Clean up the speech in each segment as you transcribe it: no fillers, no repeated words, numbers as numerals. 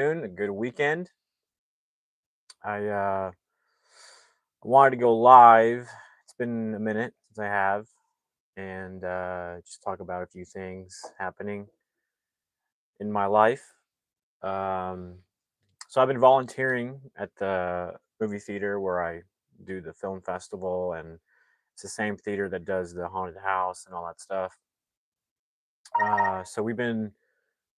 A good weekend. I wanted to go live. It's been a minute since I have, and just talk about a few things happening in my life. Um, so I've been volunteering at the movie theater where I do the film festival, and it's the same theater that does the haunted house and all that stuff. So we've been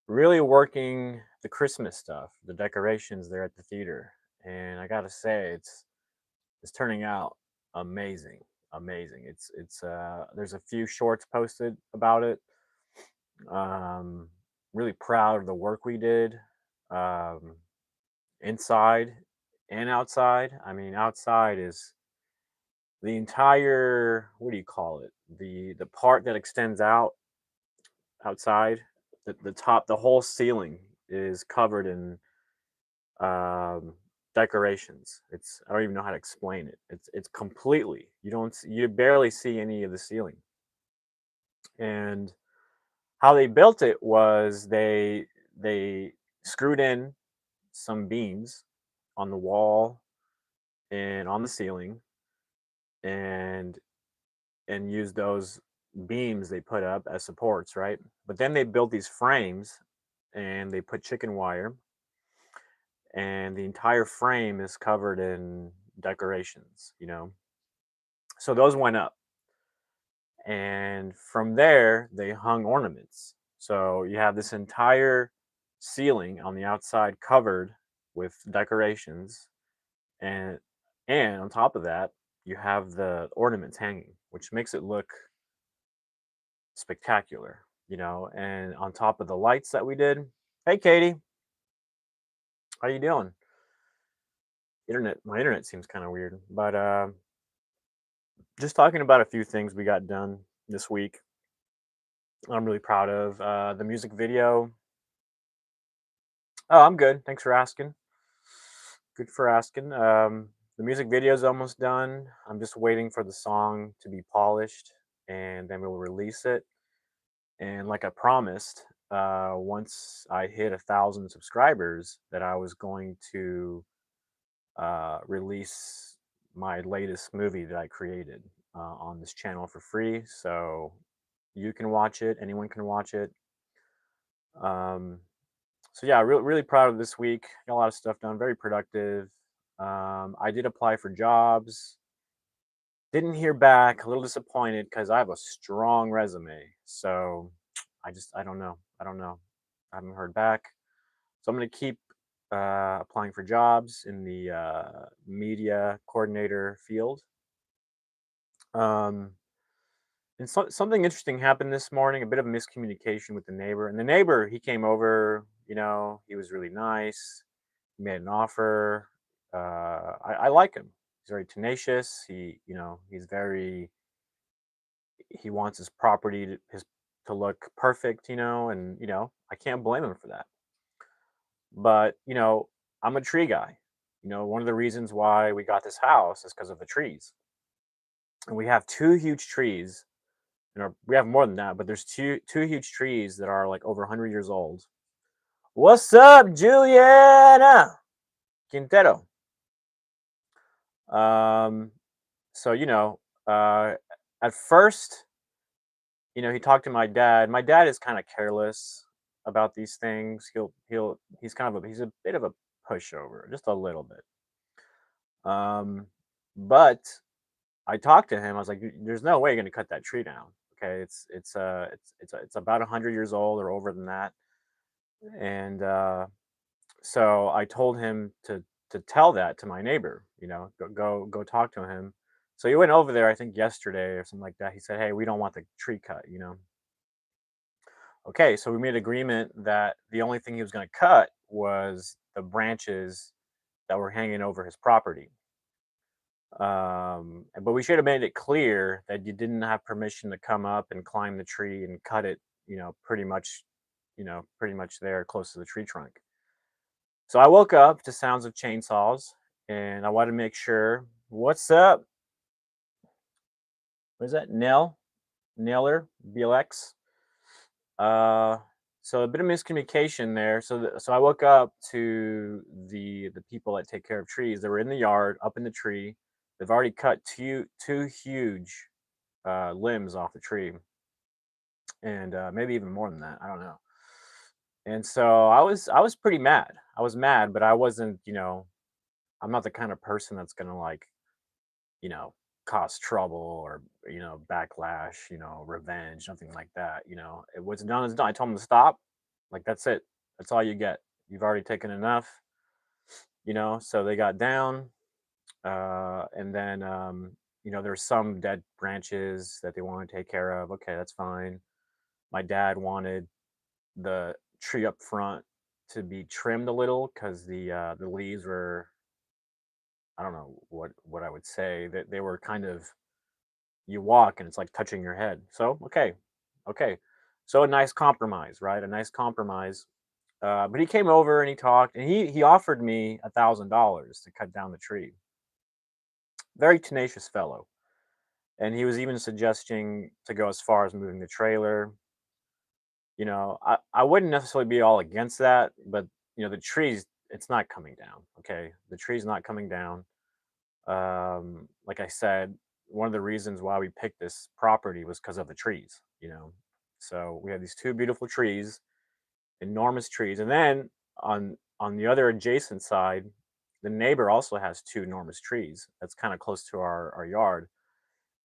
really working the Christmas stuff, the decorations there at the theater, and I gotta say, it's turning out amazing, amazing. It's there's a few shorts posted about it. Um, really proud of the work we did, um, inside and outside. I mean, outside is the entire, what do you call it? The part that extends out outside, the top, the whole ceiling is covered in um, decorations. It's I don't even know how to explain it. It's completely you barely see any of the ceiling. And how they built it was they screwed in some beams on the wall and on the ceiling, and used those beams they put up as supports, right? But then they built these frames and they put chicken wire, and the entire frame is covered in decorations. So those went up, and from there they hung ornaments. So you have this entire ceiling on the outside covered with decorations, and on top of that you have the ornaments hanging, which makes it look spectacular. And on top of the lights that we did. Hey Katie, how you doing? My internet seems kind of weird, but just talking about a few things we got done this week. I'm really proud of the music video. Oh, I'm good. Thanks for asking. Good for asking. The music video is almost done. I'm just waiting for the song to be polished, and then we'll release it. And like I promised, once I hit 1,000 subscribers, that I was going to release my latest movie that I created on this channel for free. So you can watch it. Anyone can watch it. Um, so yeah, really proud of this week. Got a lot of stuff done. Very productive. I did apply for jobs. Didn't hear back. A little disappointed because I have a strong resume. So I don't know. I don't know. I haven't heard back. So I'm gonna keep applying for jobs in the media coordinator field. Um, and something interesting happened this morning. A bit of miscommunication with the neighbor. And the neighbor, he came over. He was really nice. He made an offer. I like him. He's very tenacious. He wants his property to look perfect. And I can't blame him for that. But I'm a tree guy. One of the reasons why we got this house is because of the trees, and we have two huge trees. We have more than that, but there's two huge trees that are like over 100 years old. What's up, Juliana Quintero? Um, so uh, at first, he talked to my dad. My dad is kind of careless about these things. He's a bit of a pushover, just a little bit. But I talked to him. I was like, "There's no way you're gonna cut that tree down. Okay, it's about 100 years old or over than that." And so I told him to tell that to my neighbor. Go talk to him. So he went over there, I think yesterday or something like that. He said, "Hey, we don't want the tree cut." Okay, so we made agreement that the only thing he was going to cut was the branches that were hanging over his property. But we should have made it clear that you didn't have permission to come up and climb the tree and cut it, pretty much there close to the tree trunk. So I woke up to sounds of chainsaws, and I wanted to make sure. What's up? What is that? Nailer BLX. Uh, So a bit of miscommunication there. So I woke up to the people that take care of trees. They were in the yard, up in the tree. They've already cut two huge limbs off the tree, and maybe even more than that. I don't know. And so I was pretty mad. I was mad, but I wasn't. I'm not the kind of person that's gonna like you know cause trouble or backlash, revenge, nothing like that. It was done is done. I told them to stop. Like that's it. That's all you get. You've already taken enough. So they got down, and then there's some dead branches that they want to take care of. Okay, that's fine. My dad wanted the tree up front to be trimmed a little because the leaves were, I don't know what I would say, that they were kind of, you walk and it's like touching your head. So okay, okay, so a nice compromise, right? A nice compromise. But he came over and he talked and he offered me $1,000 to cut down the tree. Very tenacious fellow, and he was even suggesting to go as far as moving the trailer. I wouldn't necessarily be all against that, but the trees, it's not coming down. Okay, the tree's not coming down. Like I said, one of the reasons why we picked this property was because of the trees. So we have these two beautiful trees, enormous trees, and then on the other adjacent side, the neighbor also has two enormous trees. That's kind of close to our yard.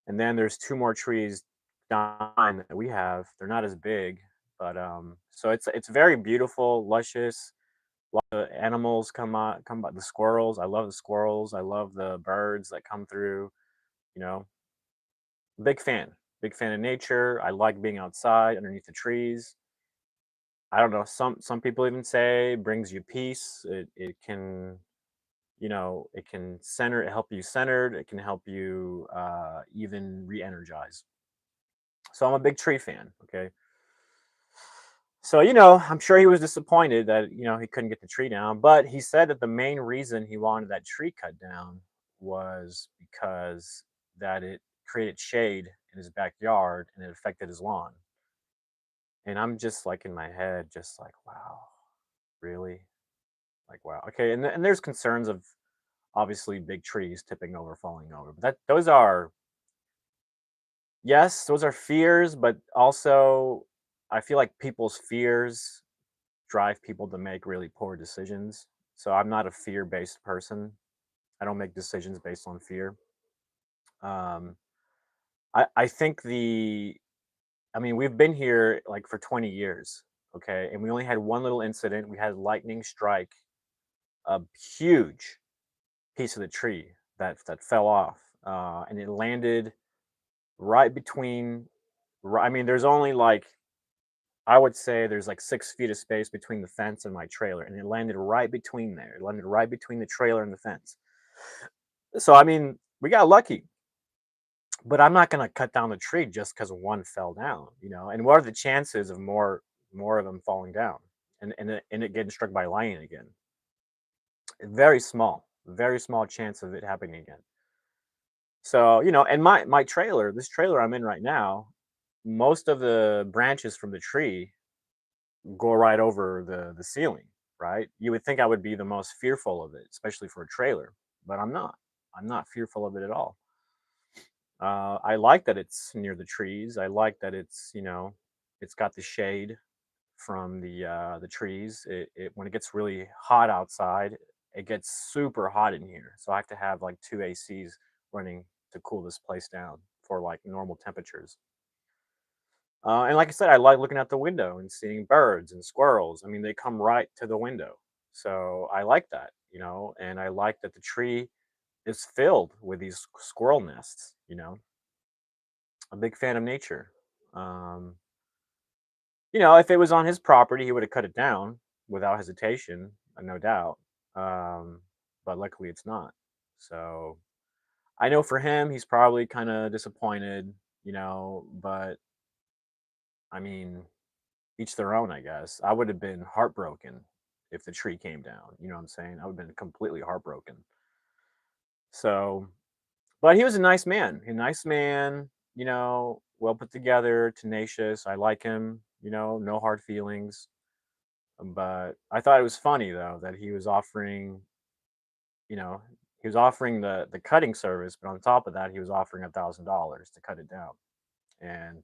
And then there's two more trees down the line that we have. They're not as big, but so it's very beautiful, luscious. The animals come by. The squirrels. I love the squirrels. I love the birds that come through. You know, big fan. Big fan of nature. I like being outside underneath the trees. I don't know. Some people even say brings you peace. It can it can help you centered. It can help you even re-energize. So I'm a big tree fan. Okay. So, I'm sure he was disappointed that, he couldn't get the tree down, but he said that the main reason he wanted that tree cut down was because that it created shade in his backyard and it affected his lawn. And I'm just like in my head, just like, wow, really? Like, wow. Okay. And there's concerns of obviously big trees tipping over, falling over. But those are, yes, those are fears, but also I feel like people's fears drive people to make really poor decisions. So I'm not a fear-based person. I don't make decisions based on fear. Um, I think I mean, we've been here like for 20 years, okay, and we only had one little incident. We had lightning strike a huge piece of the tree that fell off, and it landed right between. I mean, there's only like, I would say there's like 6 feet of space between the fence and my trailer, and it landed right between there. It landed right between the trailer and the fence. So I mean, we got lucky, but I'm not gonna cut down the tree just because one fell down. And what are the chances of more of them falling down and it getting struck by lightning again? Very small chance of it happening again. So and my trailer, this trailer I'm in right now, most of the branches from the tree go right over the ceiling, right? You would think I would be the most fearful of it, especially for a trailer, but I'm not. I'm not fearful of it at all. I like that it's near the trees. I like that it's got the shade from the trees. When it gets really hot outside, it gets super hot in here. So I have to have like two ACs running to cool this place down for like normal temperatures. And like I said, I like looking out the window and seeing birds and squirrels. I mean, they come right to the window. So I like that, and I like that the tree is filled with these squirrel nests. A big fan of nature. Um, if it was on his property, he would have cut it down without hesitation, no doubt. Um, but luckily it's not. So I know for him, he's probably kind of disappointed, but I mean, each their own, I guess. I would have been heartbroken if the tree came down. You know what I'm saying? I would have been completely heartbroken. So, but he was a nice man. A nice man, well put together, tenacious. I like him, no hard feelings. But I thought it was funny though that he was offering, you know, he was offering the cutting service, but on top of that, he was offering $1,000 to cut it down. And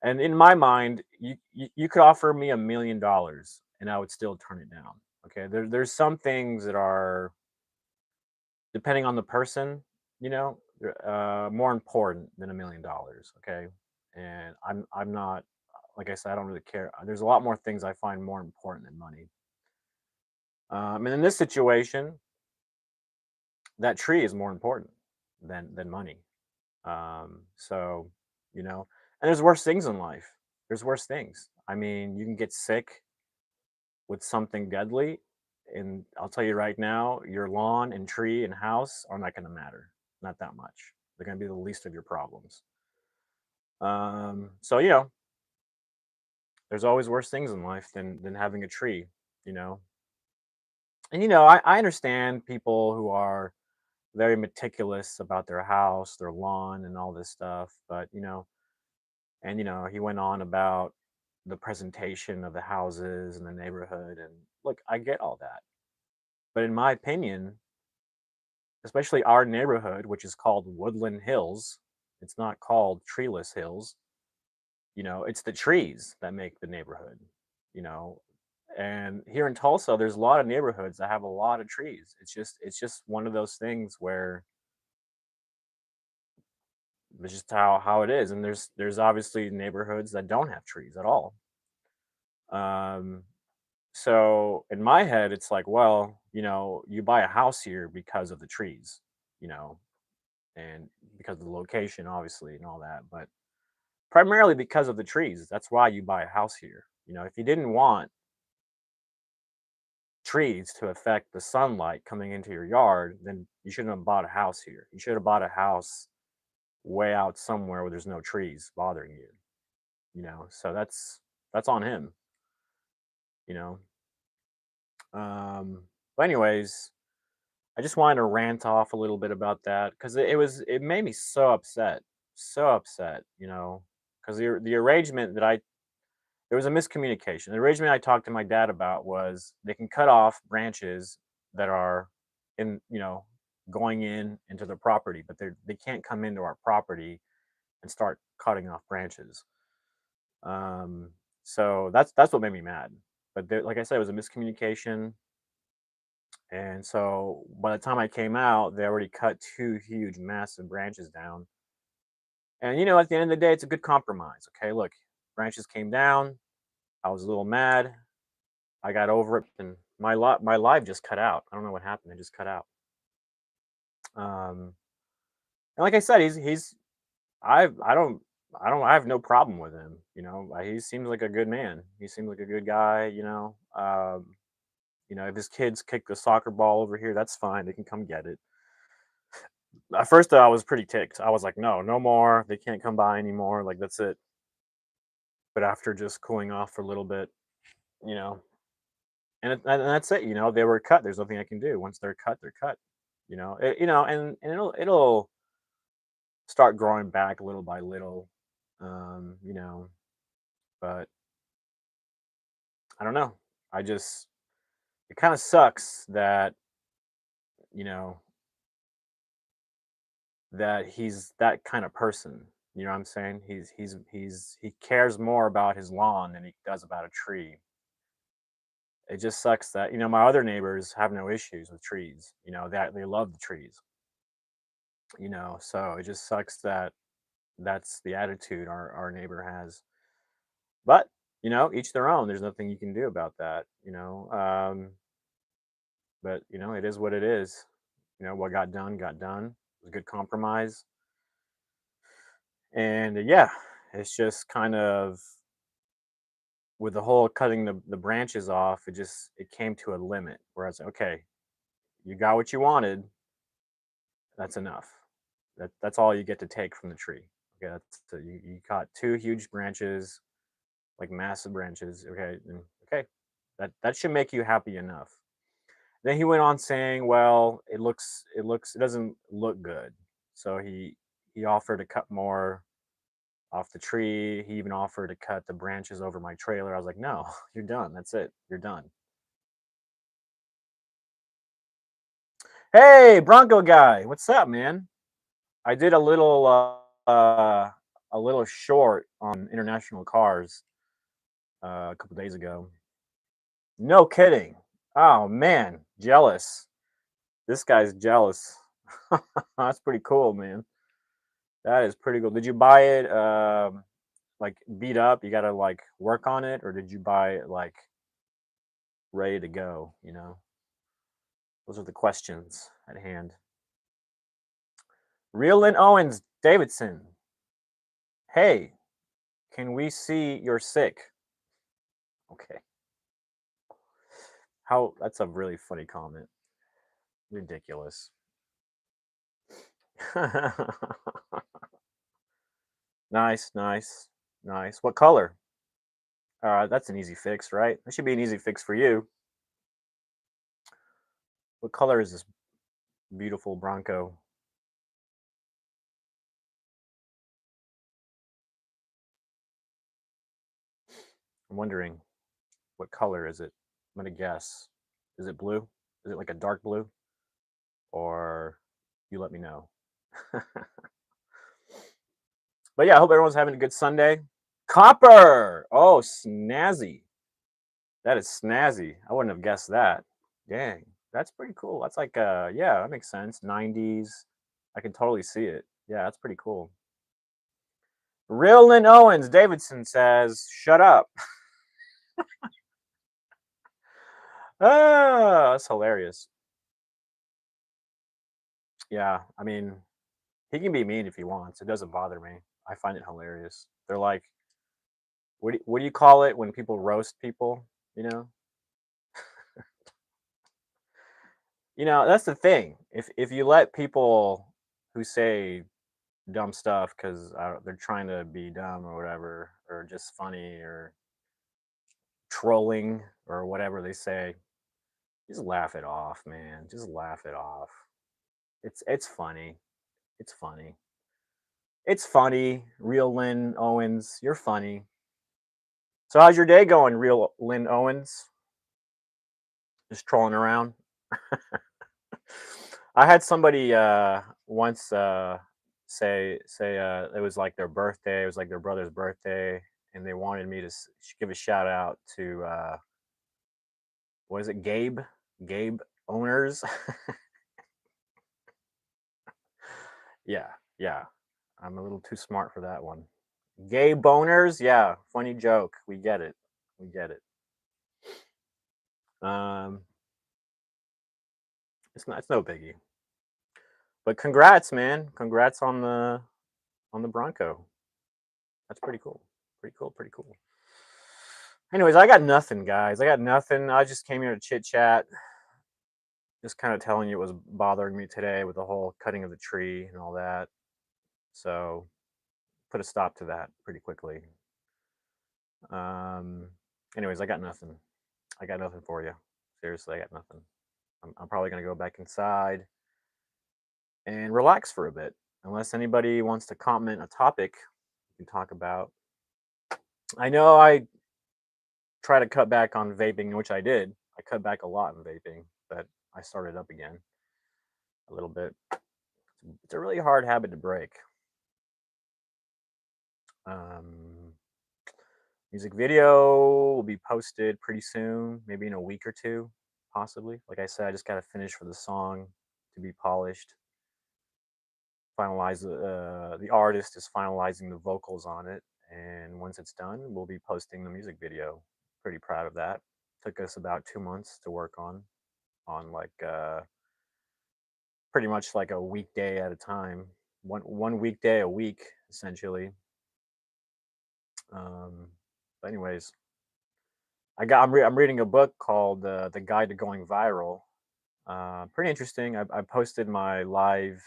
and in my mind, you could offer me $1,000,000 and I would still turn it down. Okay, there's some things that are, depending on the person, more important than $1,000,000. Okay, and I'm not, like I said, I don't really care. There's a lot more things I find more important than money. And in this situation, that tree is more important than money. So, you know, and there's worse things in life. There's worse things. I mean, you can get sick with something deadly, and I'll tell you right now, your lawn and tree and house are not going to matter. Not that much. They're going to be the least of your problems. So there's always worse things in life than having a tree. You know, and I understand people who are very meticulous about their house, their lawn, and all this stuff. But and he went on about the presentation of the houses and the neighborhood. And look, I get all that, but in my opinion, especially our neighborhood, which is called Woodland Hills, it's not called Treeless Hills. It's the trees that make the neighborhood. You know, and here in Tulsa, there's a lot of neighborhoods that have a lot of trees. It's just one of those things where it's just how it is. And there's obviously neighborhoods that don't have trees at all. Um, so in my head, it's like, well, you buy a house here because of the trees, you know, and because of the location, obviously, and all that, but primarily because of the trees. That's why you buy a house here. If you didn't want trees to affect the sunlight coming into your yard, then you shouldn't have bought a house here. You should have bought a house way out somewhere where there's no trees bothering you. So that's on him. You know. But anyways, I just wanted to rant off a little bit about that because it made me so upset, so upset. Because the arrangement that I there was a miscommunication. The arrangement I talked to my dad about was they can cut off branches that are in going into the property, but they can't come into our property and start cutting off branches. Um, so that's what made me mad. But like I said, it was a miscommunication. And so by the time I came out, they already cut two huge, massive branches down. And at the end of the day, it's a good compromise. Okay, look, branches came down. I was a little mad. I got over it, and my live just cut out. I don't know what happened. It just cut out. Um, and like I said, he's I have no problem with him. He seems like a good man. He seems like a good guy. If his kids kick the soccer ball over here, that's fine. They can come get it. At first, I was pretty ticked. I was like, "No, no more. They can't come by anymore. Like that's it." But after just cooling off for a little bit, you know, and that's it. They were cut. There's nothing I can do. Once they're cut, they're cut. And it'll start growing back little by little. Um, you know, but I don't know. I just it kind of sucks that you know that he's that kind of person. You know what I'm saying? He cares more about his lawn than he does about a tree. It just sucks that my other neighbors have no issues with trees. That they love the trees. So it just sucks that that's the attitude our neighbor has. But each their own. There's nothing you can do about that. But it is what it is. What got done got done. It was a good compromise. And yeah, it's just kind of with the whole cutting the branches off, it came to a limit where I was like, okay, you got what you wanted, that's enough. That's all you get to take from the tree. Okay, you caught two huge branches, like massive branches. Okay, and okay, that should make you happy enough. Then he went on saying, well, it doesn't look good. So he offered to cut more off the tree. He even offered to cut the branches over my trailer. I was like, no, you're done. That's it. You're done. Hey, Bronco guy, what's up, man? I did a little short on international cars a couple days ago. No kidding. Oh man, jealous. This guy's jealous. That's pretty cool, man. That is pretty cool. Did you buy it like beat up? You got to like work on it, or did you buy it like ready to go? You know, those are the questions at hand. Real Lynn Owens Davidson. Hey, can we see you're sick? Okay. How that's a really funny comment. Ridiculous. Nice, nice, nice. What color? That's an easy fix, right? That should be an easy fix for you. What color is this beautiful Bronco? I'm wondering what color is it? I'm gonna guess. Is it blue? Is it like a dark blue? Or you let me know. But yeah, I hope everyone's having a good Sunday. Copper. Oh, snazzy. That is snazzy. I wouldn't have guessed that. Dang, that's pretty cool. That's like, yeah, that makes sense. 90s. I can totally see it. Yeah, that's pretty cool. Real Lynn Owens Davidson says, "Shut up." Ah, that's hilarious. Yeah, I mean, he can be mean if he wants. It doesn't bother me. I find it hilarious. They're like, what do you call it when people roast people? You know, that's the thing. If you let people who say dumb stuff because they're trying to be dumb or whatever, or just funny or trolling or whatever they say, just laugh it off, man. Just laugh it off. It's funny. It's funny. It's funny. Real Lynn Owens, you're funny. So how's your day going, real Lynn Owens? Just trolling around. I had somebody once say it was like their birthday. It was like their brother's birthday, and they wanted me to give a shout out to what is it, Gabe? Gabe owners. Yeah, yeah. I'm a little too smart for that one. Gay boners, yeah. Funny joke. We get it. We get it. Um, it's no biggie. But congrats, man. Congrats on the Bronco. That's pretty cool. Pretty cool. Pretty cool. Anyways, I got nothing, guys. I got nothing. I just came here to chit chat. Just kind of telling you it was bothering me today with the whole cutting of the tree and all that. So put a stop to that pretty quickly. Um, anyways, I got nothing. I got nothing for you. Seriously, I got nothing. I'm probably gonna go back inside and relax for a bit. Unless anybody wants to comment a topic we can talk about. I know I try to cut back on vaping, which I did. I cut back a lot in vaping, but I started up again a little bit. It's a really hard habit to break. Um, Music video will be posted pretty soon, maybe in a week or two, possibly. Like I said, I just got to finish for the song to be polished. Finalize the artist is finalizing the vocals on it, and once it's done, we'll be posting the music video. Pretty proud of that. Took us about 2 months to work on like pretty much like a weekday at a time, one weekday a week essentially. Um, but anyways, I'm reading a book called The Guide to Going Viral. Pretty interesting. I posted my live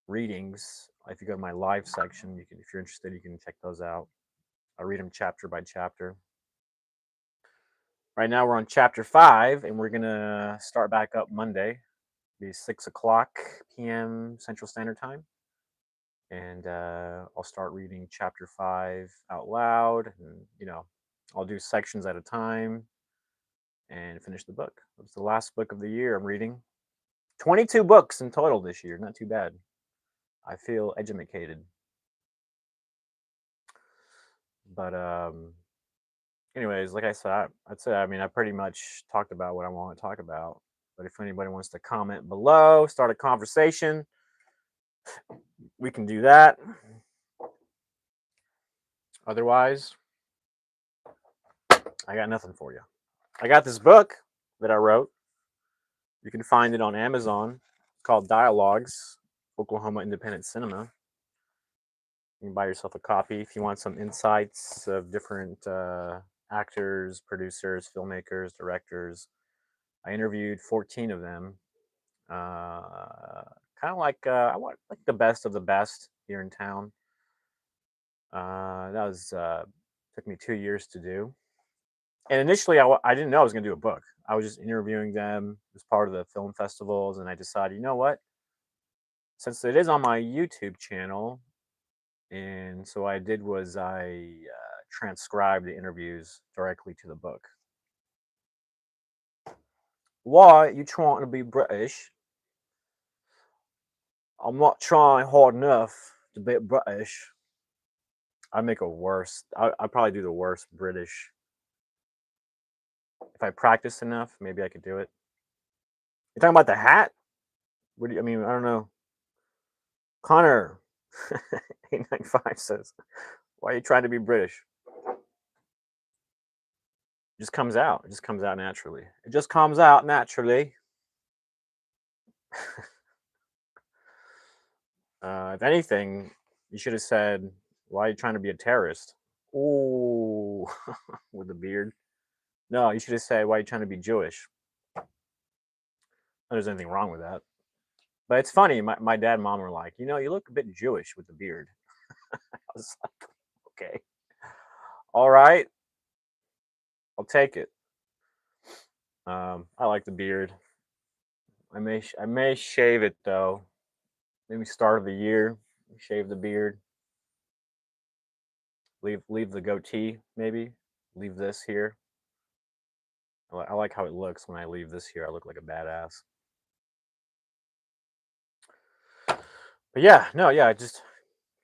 readings. If you go to my live section, you can, if you're interested, you can check those out. I read them chapter by chapter. Right now we're on chapter 5, and we're gonna start back up Monday. It'll be 6 o'clock p.m. Central Standard Time, and I'll start reading chapter 5 out loud, and I'll do sections at a time and finish the book. It's the last book of the year I'm reading. 22 books in total this year. Not too bad. I feel educated. But anyways, like I said, I'd say, I mean, I pretty much talked about what I want to talk about. But if anybody wants to comment below, start a conversation, we can do that. Otherwise, I got nothing for you. I got this book that I wrote. You can find it on Amazon. It's called Dialogues, Oklahoma Independent Cinema. You can buy yourself a copy if you want some insights of different actors, producers, filmmakers, directors. I interviewed 14 of them. Kind of like I want like the best of the best here in town. That was took me 2 years to do. And initially, I didn't know I was going to do a book. I was just interviewing them as part of the film festivals, and I decided, you know what? Since it is on my YouTube channel, and so what I did was I transcribed the interviews directly to the book. Why you trying to be British? I'm not trying hard enough to be British. I make a worse. I probably do the worst British. If I practice enough, maybe I could do it. You're talking about the hat? What do you? I mean, I don't know. Connor, 895 says, "Why are you trying to be British?" It just comes out. It just comes out naturally. It just comes out naturally. If anything, you should have said, "Why are you trying to be a terrorist?" Ooh, with the beard. No, you should have said, "Why are you trying to be Jewish?" Not there's anything wrong with that. But it's funny. My dad and mom were like, you look a bit Jewish with the beard. I was like, okay, all right, I'll take it. I like the beard. I may shave it though. Maybe start of the year, shave the beard. Leave the goatee. Maybe leave this here. I like how it looks when I leave this here. I look like a badass. But yeah, no, yeah, I just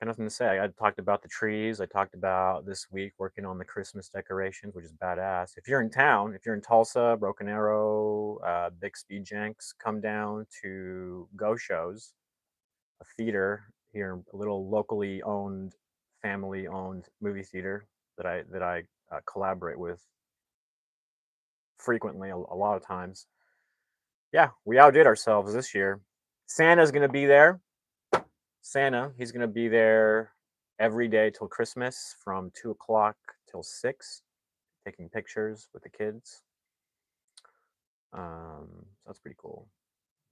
got nothing to say. I talked about the trees. I talked about this week working on the Christmas decorations, which is badass. If you're in town, if you're in Tulsa, Broken Arrow, Big Speed Jenks, come down to Go Shows, a theater here, a little locally owned, family owned movie theater that I collaborate with frequently, a lot of times. Yeah, we outdid ourselves this year. Santa's gonna be there. He's gonna be there every day till Christmas from 2 o'clock till 6, taking pictures with the kids. So that's pretty cool.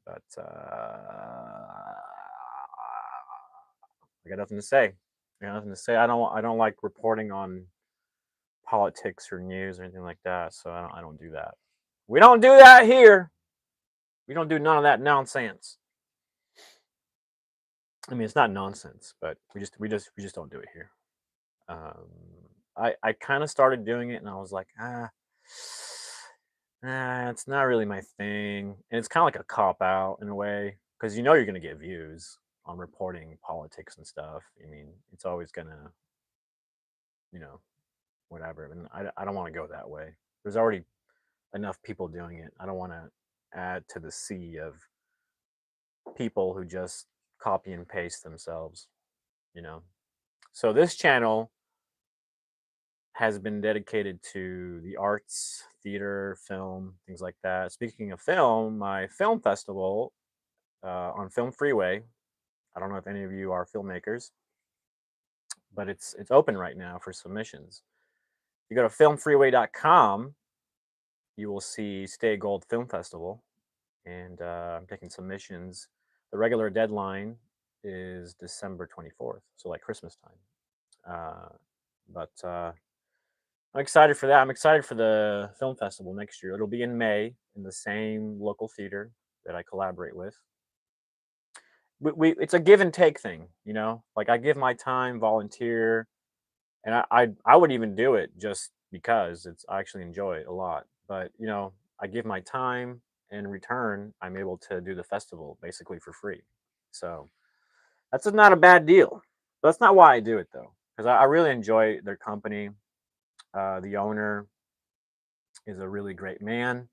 But I got nothing to say. I got nothing to say. I don't like reporting on politics or news or anything like that. So I don't do that. We don't do that here. We don't do none of that nonsense. I mean, it's not nonsense, but we just don't do it here. Um, I kind of started doing it, and I was like, it's not really my thing, and it's kind of like a cop out in a way because you're gonna get views on reporting politics and stuff. I mean, it's always gonna, you know, whatever. And I don't want to go that way. There's already enough people doing it. I don't want to add to the sea of people who just copy and paste themselves, you know. So this channel has been dedicated to the arts, theater, film, things like that. Speaking of film, my film festival on Film Freeway. I don't know if any of you are filmmakers, but it's open right now for submissions. If you go to filmfreeway.com, you will see Stay Gold Film Festival, and I'm taking submissions. The regular deadline is December 24th, so like Christmas time. But I'm excited for that. I'm excited for the film festival next year. It'll be in May in the same local theater that I collaborate with. we it's a give and take thing, you know. Like I give my time, volunteer, and I would even do it just because I actually enjoy it a lot. But you know, I give my time, and in return, I'm able to do the festival basically for free. So that's not a bad deal. That's not why I do it though, because I really enjoy their company. The owner is a really great man.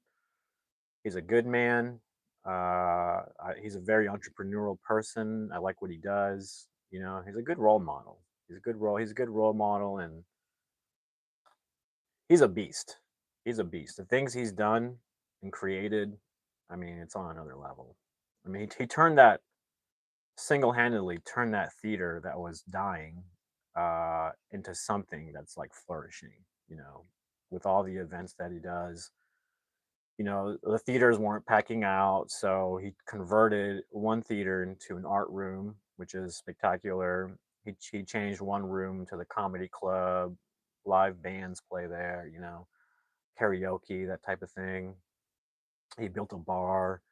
He's a good man. He's a very entrepreneurial person. I like what he does. You know, he's a good role model. He's a good role model, and he's a beast. He's a beast. The things he's done and created, I mean, it's on another level. I mean, he turned that single-handedly turned that theater that was dying into something that's like flourishing. You know, with all the events that he does, you know, the theaters weren't packing out, so he converted one theater into an art room, which is spectacular. He changed one room to the comedy club, live bands play there, you know, karaoke, that type of thing. He built a bar,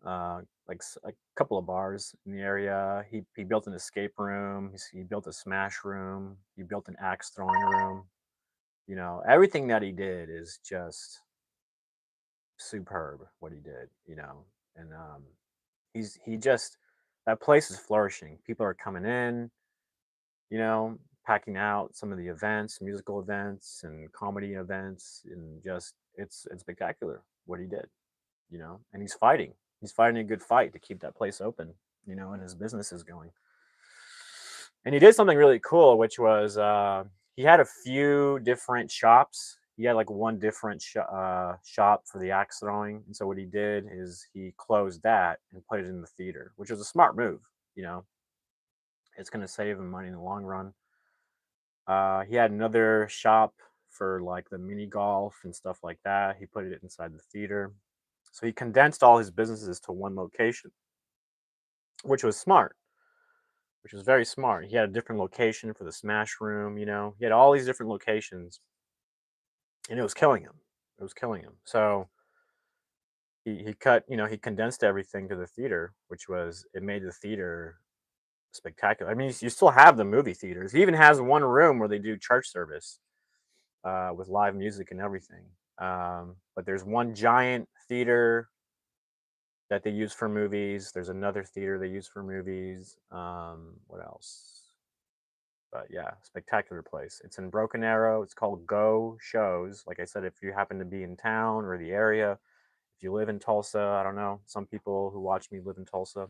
a couple of bars in the area. He built an escape room. He built a smash room. He built an axe throwing room. You know, everything that he did is just superb. What he did, you know, and he just that place is flourishing. People are coming in, you know, packing out some of the events, musical events and comedy events, and just it's spectacular what he did, you know, and he's fighting. He's fighting a good fight to keep that place open, you know, and his business is going. And he did something really cool, which was he had a few different shops. He had like one different shop for the axe throwing, and so what he did is he closed that and put it in the theater, which was a smart move. You know, it's going to save him money in the long run. He had another shop for like the mini golf and stuff like that. He put it inside the theater, so he condensed all his businesses to one location, which was smart, which was very smart. He had a different location for the smash room, you know. He had all these different locations, and it was killing him. It was killing him. So he cut, you know, he condensed everything to the theater, which was it made the theater spectacular. I mean, you still have the movie theaters. He even has one room where they do church service with live music and everything. But there's one giant theater that they use for movies. There's another theater they use for movies. What else? But yeah, spectacular place. It's in Broken Arrow. It's called Go Shows. Like I said, if you happen to be in town or the area, if you live in Tulsa, I don't know. Some people who watch me live in Tulsa.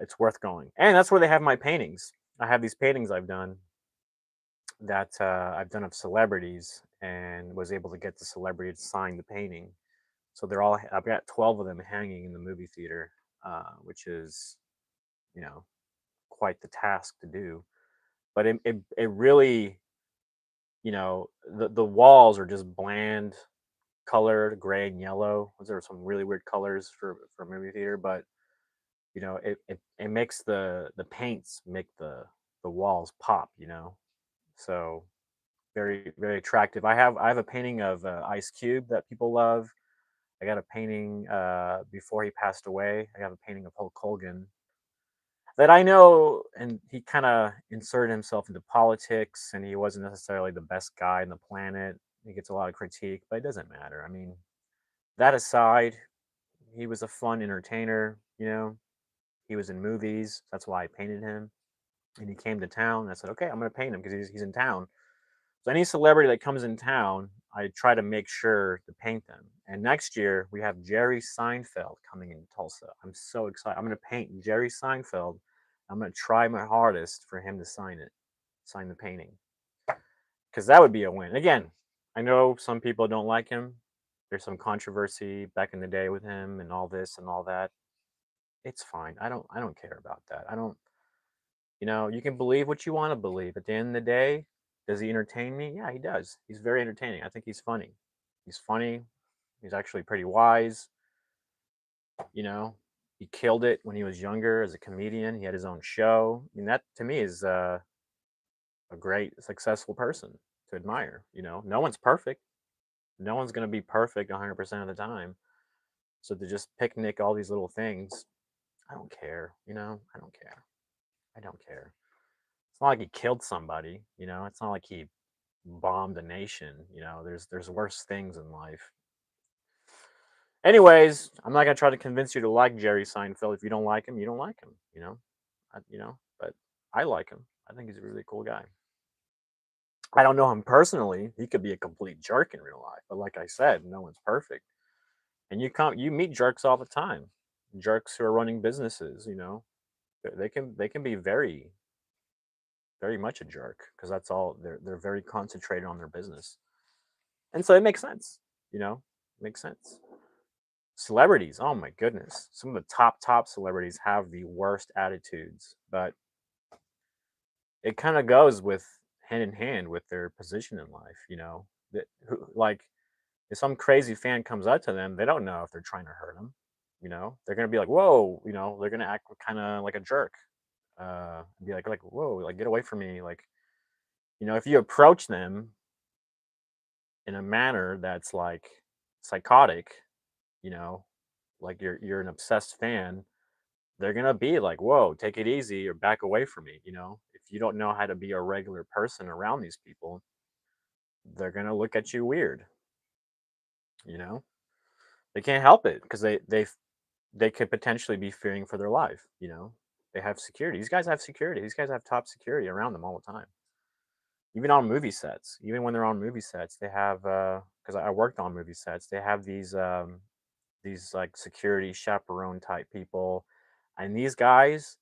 It's worth going, and that's where they have my paintings. I have these paintings I've done that I've done of celebrities, and was able to get the celebrity to sign the painting. So they're all. I've got 12 of them hanging in the movie theater, which is, you know, quite the task to do. But it really, you know, the walls are just bland colored gray and yellow. Those are some really weird colors for a movie theater, but you know, it makes the paints make the walls pop, you know. So very attractive. I have a painting of Ice Cube that people love. I got a painting before he passed away. I have a painting of Hulk Hogan that I know, and he kind of inserted himself into politics, and he wasn't necessarily the best guy on the planet. He gets a lot of critique, but it doesn't matter. I mean, that aside, he was a fun entertainer. You know, he was in movies. That's why I painted him. And he came to town. And I said, okay, I'm going to paint him because he's in town. So any celebrity that comes in town, I try to make sure to paint them. And next year we have Jerry Seinfeld coming in Tulsa. I'm so excited. I'm going to paint Jerry Seinfeld. I'm going to try my hardest for him to sign the painting, because that would be a win. Again, I know some people don't like him. There's some controversy back in the day with him and all this and all that. It's fine. I don't care about that. I don't, you know, you can believe what you want to believe. At the end of the day, does he entertain me? Yeah, he does. He's very entertaining. I think he's funny. He's funny. He's actually pretty wise. You know, he killed it when he was younger as a comedian. He had his own show. I mean, that to me is a great, successful person to admire. You know, no one's perfect. No one's going to be perfect 100% of the time. So to just picnic all these little things, I don't care, I don't care. I don't care. It's not like he killed somebody, it's not like he bombed a nation, there's worse things in life. Anyways, I'm not gonna try to convince you to like Jerry Seinfeld. If you don't like him, you don't like him, but I like him. I think he's a really cool guy. I don't know him personally. He could be a complete jerk in real life, but like I said, no one's perfect. And you meet jerks all the time. Jerks who are running businesses, they can be very much a jerk because that's all they're very concentrated on their business. And so it makes sense, you know? Makes sense. Celebrities, oh my goodness. Some of the top celebrities have the worst attitudes, but it kind of goes with hand in hand with their position in life, That like if some crazy fan comes up to them, they don't know if they're trying to hurt them, They're gonna be like, "Whoa," they're gonna act kind of like a jerk. Be like, "Whoa, like get away from me." Like, if you approach them in a manner that's like psychotic, you know, like you're an obsessed fan, they're gonna be like, "Whoa, take it easy," or "Back away from me." If you don't know how to be a regular person around these people, they're gonna look at you weird. You know, they can't help it because they could potentially be fearing for their life. They have security. These guys have security. These guys have top security around them all the time. Even on movie sets, even when they're on movie sets, they have because I worked on movie sets. They have these like security chaperone type people, and these guys,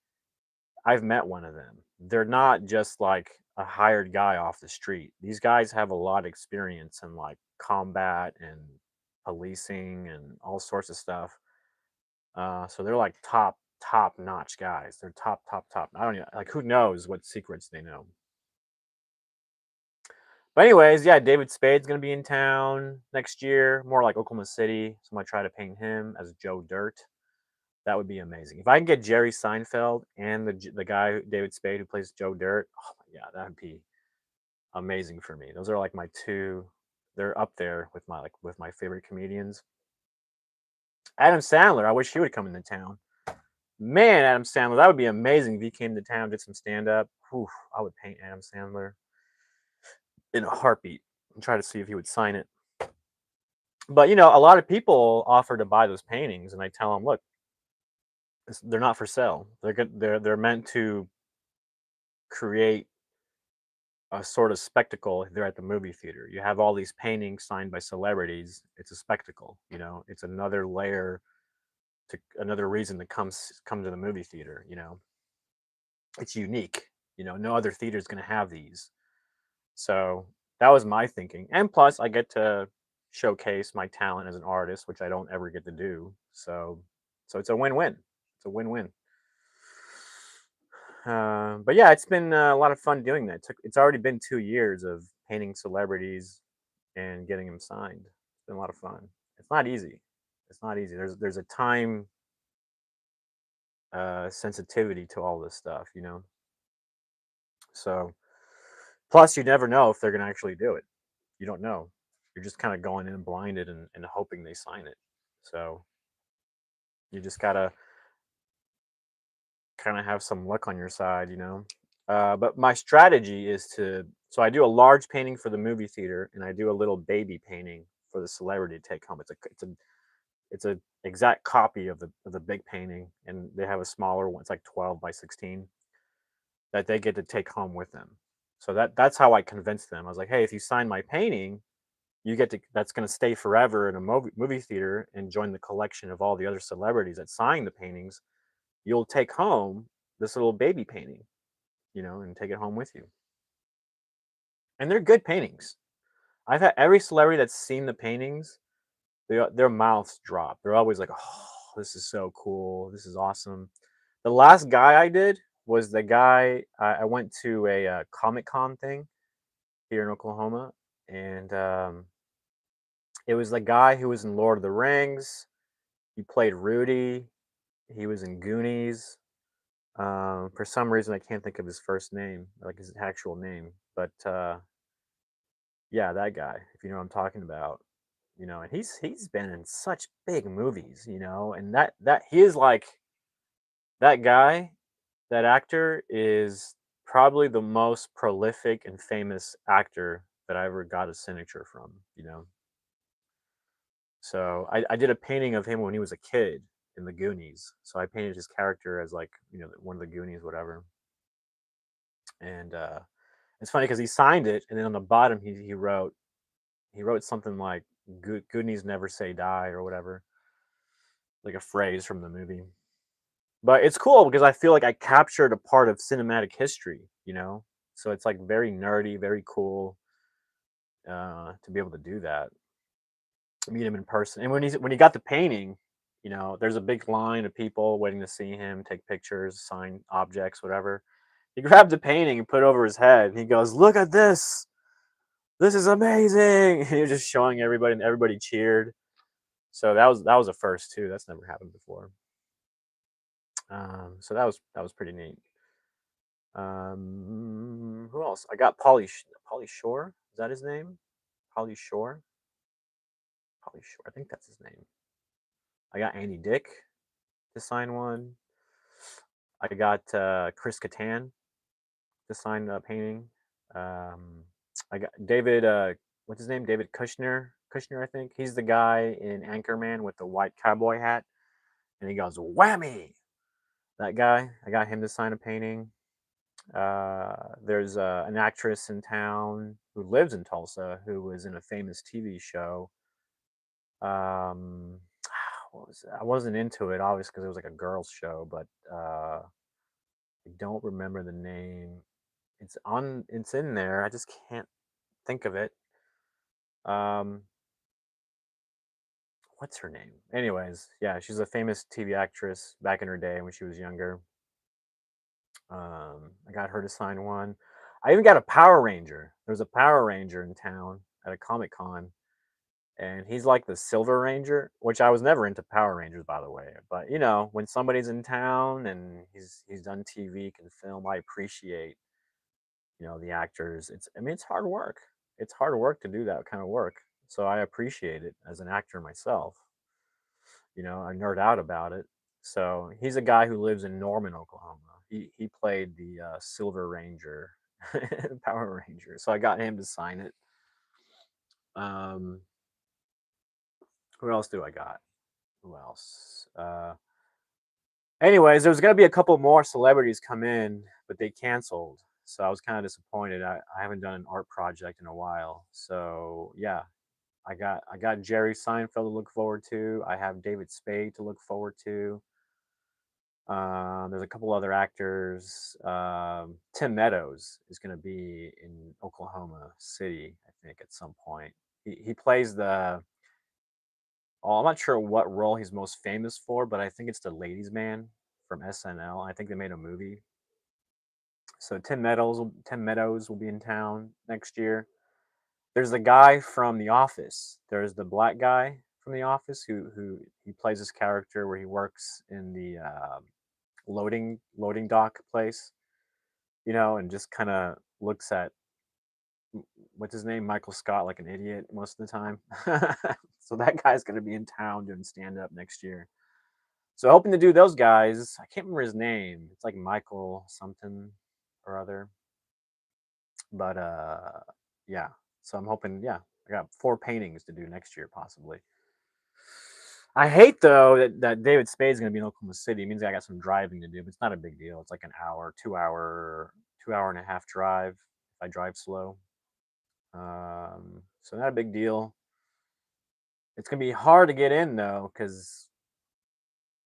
I've met one of them. They're not just like a hired guy off the street. These guys have a lot of experience in like combat and policing and all sorts of stuff. So they're like top notch guys. They're top. I don't even like who knows what secrets they know. But anyways, yeah, David Spade's gonna be in town next year, more like Oklahoma City. So I'm gonna try to paint him as Joe Dirt. That would be amazing. If I can get Jerry Seinfeld and the guy David Spade who plays Joe Dirt, oh my god, that would be amazing for me. Those are like my two. They're up there with my favorite comedians. Adam Sandler, I wish he would come into town. Man, Adam Sandler, that would be amazing if he came to town, did some stand up. I would paint Adam Sandler in a heartbeat and try to see if he would sign it. But a lot of people offer to buy those paintings, and I tell them, look, they're not for sale. They're meant to create a sort of spectacle. They're at the movie theater. You have all these paintings signed by celebrities. It's a spectacle. It's another layer to another reason to come to the movie theater. It's unique. No other theater is going to have these. So that was my thinking. And plus, I get to showcase my talent as an artist, which I don't ever get to do. So it's a win-win. It's a win-win. But yeah, it's been a lot of fun doing that. It's already been 2 years of painting celebrities and getting them signed. It's been a lot of fun. It's not easy. It's not easy. There's a time sensitivity to all this stuff. So plus, you never know if they're gonna actually do it. You don't know. You're just kind of going in blinded and hoping they sign it. So you just gotta kind of have some luck on your side. But my strategy is so I do a large painting for the movie theater, and I do a little baby painting for the celebrity to take home. It's a exact copy of the big painting, and they have a smaller one. It's like 12 by 16 that they get to take home with them. So that's how I convinced them. I was like, hey, if you sign my painting, you get to that's going to stay forever in a movie theater and join the collection of all the other celebrities that signed the paintings. You'll take home this little baby painting, and take it home with you. And they're good paintings. I've had every celebrity that's seen the paintings, their mouths drop. They're always like, "Oh, this is so cool. This is awesome." The last guy I did was the guy I went to a Comic Con thing here in Oklahoma, and it was the guy who was in Lord of the Rings. He played Rudy. He was in Goonies. For some reason, I can't think of his first name, like his actual name, but yeah, that guy. If you know what I'm talking about, and he's been in such big movies, and that he is like That guy, that actor is probably the most prolific and famous actor that I ever got a signature from, you know? So I did a painting of him when he was a kid in the Goonies. So I painted his character as like, one of the Goonies, whatever. And it's funny because he signed it, and then on the bottom he wrote something like "Goonies never say die" or whatever, like a phrase from the movie. But it's cool because I feel like I captured a part of cinematic history, you know? So it's like very nerdy, very cool to be able to do that, meet him in person. And when he got the painting, there's a big line of people waiting to see him, take pictures, sign objects, whatever. He grabbed the painting and put it over his head. And he goes, "Look at this! This is amazing!" And he was just showing everybody, and everybody cheered. So that was a first too. That's never happened before. So that was pretty neat. Who else? I got Polly Shore. Is that his name? Polly Shore. Polly Shore. I think that's his name. I got Andy Dick to sign one. I got Chris Kattan to sign a painting. Um, I got David. What's his name? David Kushner. Kushner, I think he's the guy in Anchorman with the white cowboy hat, and he goes whammy. That guy. I got him to sign a painting. There's an actress in town who lives in Tulsa who was in a famous TV show. Um, what was it? I wasn't into it, obviously, because it was like a girls' show, but I don't remember the name. It's on. It's in there. I just can't think of it. Um, what's her name? Anyways, yeah, she's a famous TV actress back in her day when she was younger. I got her to sign one. I even got a Power Ranger. There's a Power Ranger in town at a Comic Con, and he's like the Silver Ranger, which I was never into Power Rangers, by the way. But when somebody's in town and he's done TV, can film, I appreciate the actors. I mean, it's hard work. It's hard work to do that kind of work. So I appreciate it as an actor myself. I nerd out about it. So he's a guy who lives in Norman, Oklahoma. He played the Silver Ranger, Power Ranger. So I got him to sign it. Um, who else do I got? Who else? Anyways, there was gonna be a couple more celebrities come in, but they canceled. So I was kind of disappointed. I haven't done an art project in a while. So yeah, I got Jerry Seinfeld to look forward to. I have David Spade to look forward to. There's a couple other actors. Tim Meadows is going to be in Oklahoma City, I think, at some point. He plays the. Oh, I'm not sure what role he's most famous for, but I think it's the ladies' man from SNL. I think they made a movie. So Tim Meadows will be in town next year. There's the guy from The Office. There's the black guy from The Office who he plays this character where he works in the loading dock place, and just kind of looks at what's his name, Michael Scott, like an idiot most of the time. So that guy's going to be in town doing stand up next year. So hoping to do those guys. I can't remember his name. It's like Michael something or other. But yeah. So I'm hoping, yeah, I got 4 paintings to do next year possibly. I hate though that David Spade's gonna be in Oklahoma City. It means I got some driving to do, but it's not a big deal. It's like an hour, 2 hour and a half drive if I drive slow. So not a big deal. It's gonna be hard to get in though, because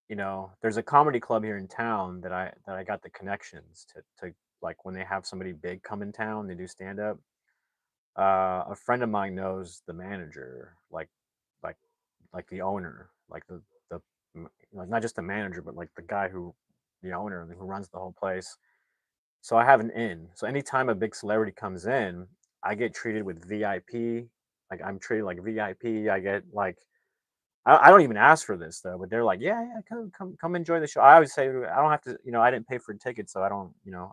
there's a comedy club here in town that I got the connections to like when they have somebody big come in town, they do stand up. A friend of mine knows the manager, like like the owner, like like not just the manager, but like the guy the owner who runs the whole place. So I have an in. So anytime a big celebrity comes in, I get treated with VIP. Like I'm treated like VIP. I get like I don't even ask for this though, but they're like, yeah, yeah, come enjoy the show. I always say I don't have to, I didn't pay for a ticket, so I don't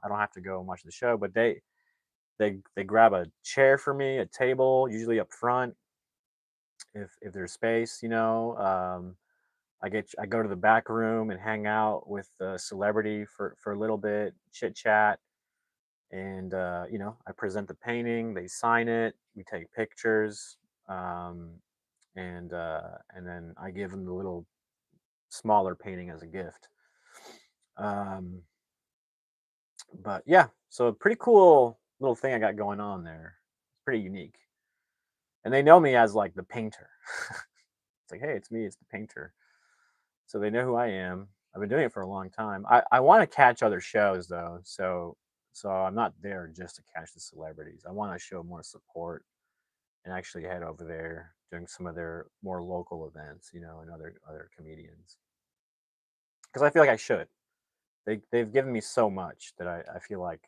have to go and watch the show. But they grab a chair for me, a table, usually up front, if there's space. I go to the back room and hang out with the celebrity for a little bit, chit chat, and I present the painting. They sign it. We take pictures, um, and then I give them the little smaller painting as a gift. Um, but yeah, so a pretty cool little thing I got going on there. It's pretty unique, and they know me as like the painter. It's like, hey, it's me, it's the painter. So they know who I am. I've been doing it for a long time. I want to catch other shows though, so I'm not there just to catch the celebrities. I want to show more support and actually head over there doing some of their more local events, and other comedians. Because I feel like I should. They've given me so much that I feel like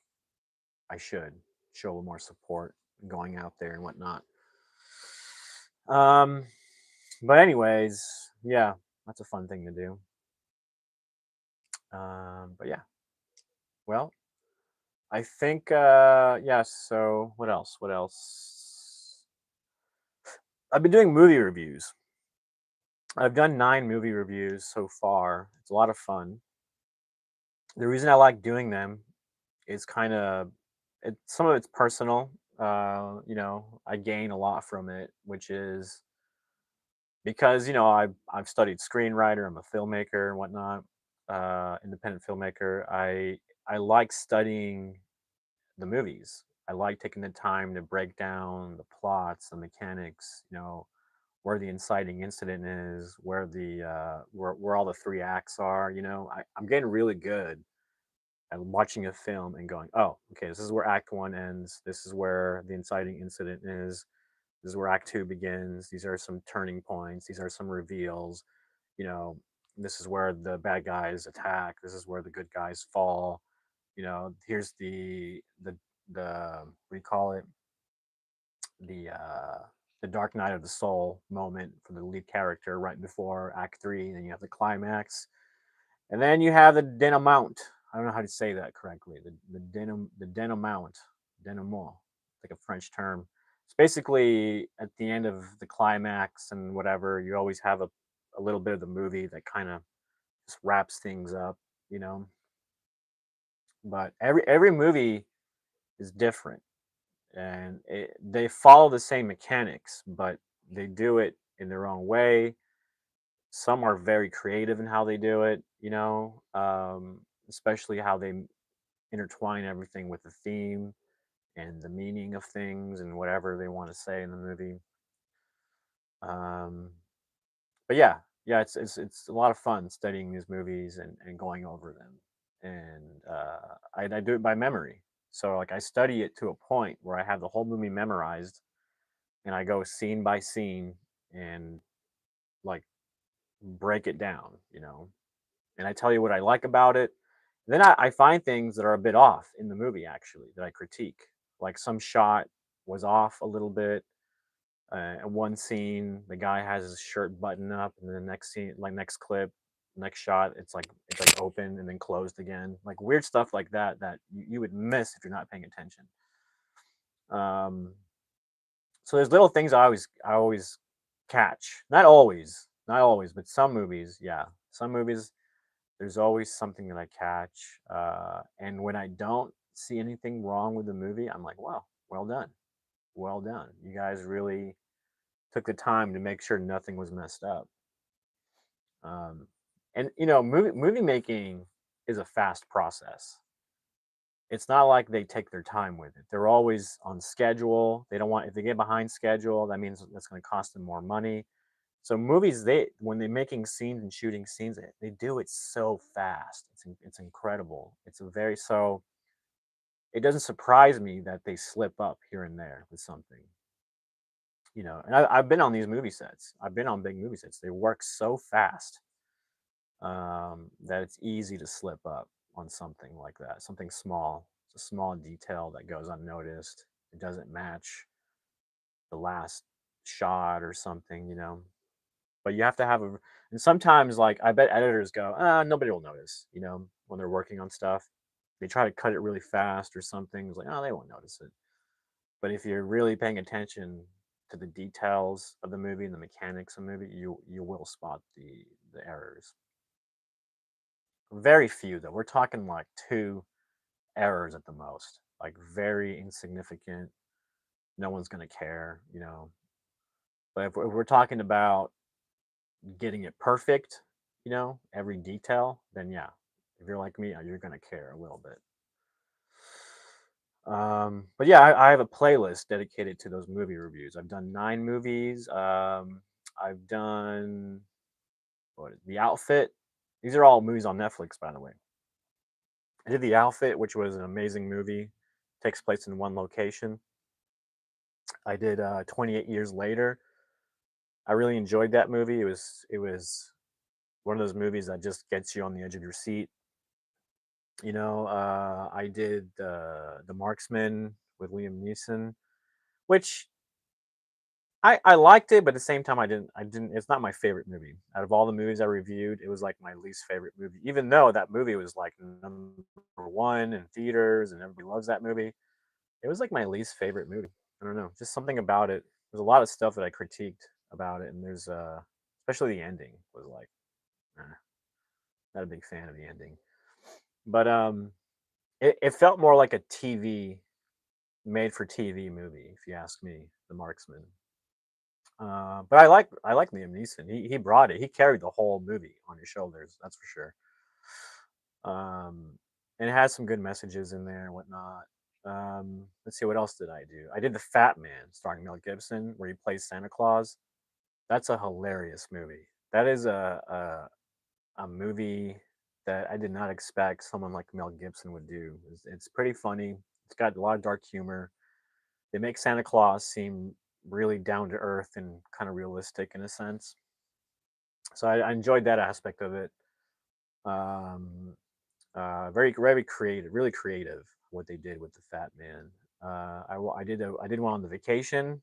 I should show a little more support going out there and whatnot. Um, but anyways, yeah, that's a fun thing to do. But yeah, well, I think yeah. So what else? What else? I've been doing movie reviews. I've done 9 movie reviews so far. It's a lot of fun. The reason I like doing them is kind of some of it's personal. I gain a lot from it, which is because I've studied screenwriter. I'm a filmmaker and whatnot, independent filmmaker. I like studying the movies. I like taking the time to break down the plots, the mechanics, where the inciting incident is, where the where all the 3 acts are. I'm getting really good at watching a film and going, oh, okay, this is where Act One ends. This is where the inciting incident is. This is where Act Two begins. These are some turning points. These are some reveals. You know, this is where the bad guys attack. This is where the good guys fall. Here's the what do you call it, the dark night of the soul moment for the lead character right before Act Three. And then you have the climax, and then you have the denouement. I don't know how to say that correctly. The denouement, denouement, like a French term. It's basically at the end of the climax and whatever. You always have a little bit of the movie that kind of just wraps things up, you know. But every movie is different, and they follow the same mechanics, but they do it in their own way. Some are very creative in how they do it, especially how they intertwine everything with the theme and the meaning of things and whatever they want to say in the movie. Um, but yeah, yeah, it's a lot of fun studying these movies and going over them. And I do it by memory. So like I study it to a point where I have the whole movie memorized, and I go scene by scene and like break it down, and I tell you what I like about it. Then I find things that are a bit off in the movie actually that I critique. Like some shot was off a little bit. In one scene, the guy has his shirt buttoned up, and then the next scene, like next clip, next shot, it's like open and then closed again. Like weird stuff like that that you would miss if you're not paying attention. Um, so there's little things I always catch. Not always, but some movies, yeah. Some movies there's always something that I catch, and when I don't see anything wrong with the movie, I'm like, "Wow, well done, well done. You guys really took the time to make sure nothing was messed up." Um, and movie making is a fast process. It's not like they take their time with it. They're always on schedule. They don't want if they get behind schedule, that means that's going to cost them more money. So movies, they when they're making scenes and shooting scenes, they do it so fast. It's incredible. It's a very so it doesn't surprise me that they slip up here and there with something. And I've been on these movie sets. I've been on big movie sets. They work so fast that it's easy to slip up on something like that. Something small. It's a small detail that goes unnoticed. It doesn't match the last shot or something. But you have to have a and sometimes, like, I bet editors go, nobody will notice, when they're working on stuff. They try to cut it really fast or something. It's like, oh, they won't notice it. But if you're really paying attention, to the details of the movie and the mechanics of the movie, you will spot the errors. Very few though. We're talking like two errors at the most, like very insignificant. No one's gonna care, you know. But if we're talking about getting it perfect, you know, every detail, then yeah, if you're like me, you're gonna care a little bit. But yeah, I have a playlist dedicated to those movie reviews. I've done 9 movies. I've done The Outfit. These are all movies on Netflix, by the way. I did The Outfit, which was an amazing movie. Takes place in one location. I did 28 Years Later. I really enjoyed that movie. It was one of those movies that just gets you on the edge of your seat. You know, I did The Marksman with Liam Neeson, which I liked it, but at the same time I didn't. It's not my favorite movie out of all the movies I reviewed. It was like my least favorite movie, even though that movie was like number 1 in theaters and everybody loves that movie. It was like my least favorite movie. I don't know, just something about it. There's a lot of stuff that I critiqued about it, and there's especially the ending was like, not a big fan of the ending. But it felt more like a TV made for TV movie, if you ask me. The Marksman. But I like Liam Neeson. He brought it. He carried the whole movie on his shoulders. That's for sure. Um, and it has some good messages in there and whatnot. Let's see, what else did I do? I did The Fat Man, starring Mel Gibson, where he plays Santa Claus. That's a hilarious movie. That is a movie that I did not expect someone like Mel Gibson would do. It's pretty funny. It's got a lot of dark humor. They make Santa Claus seem really down to earth and kind of realistic in a sense. So I enjoyed that aspect of it. Um, very creative, really creative what they did with the Fat Man. I did one on The Vacation,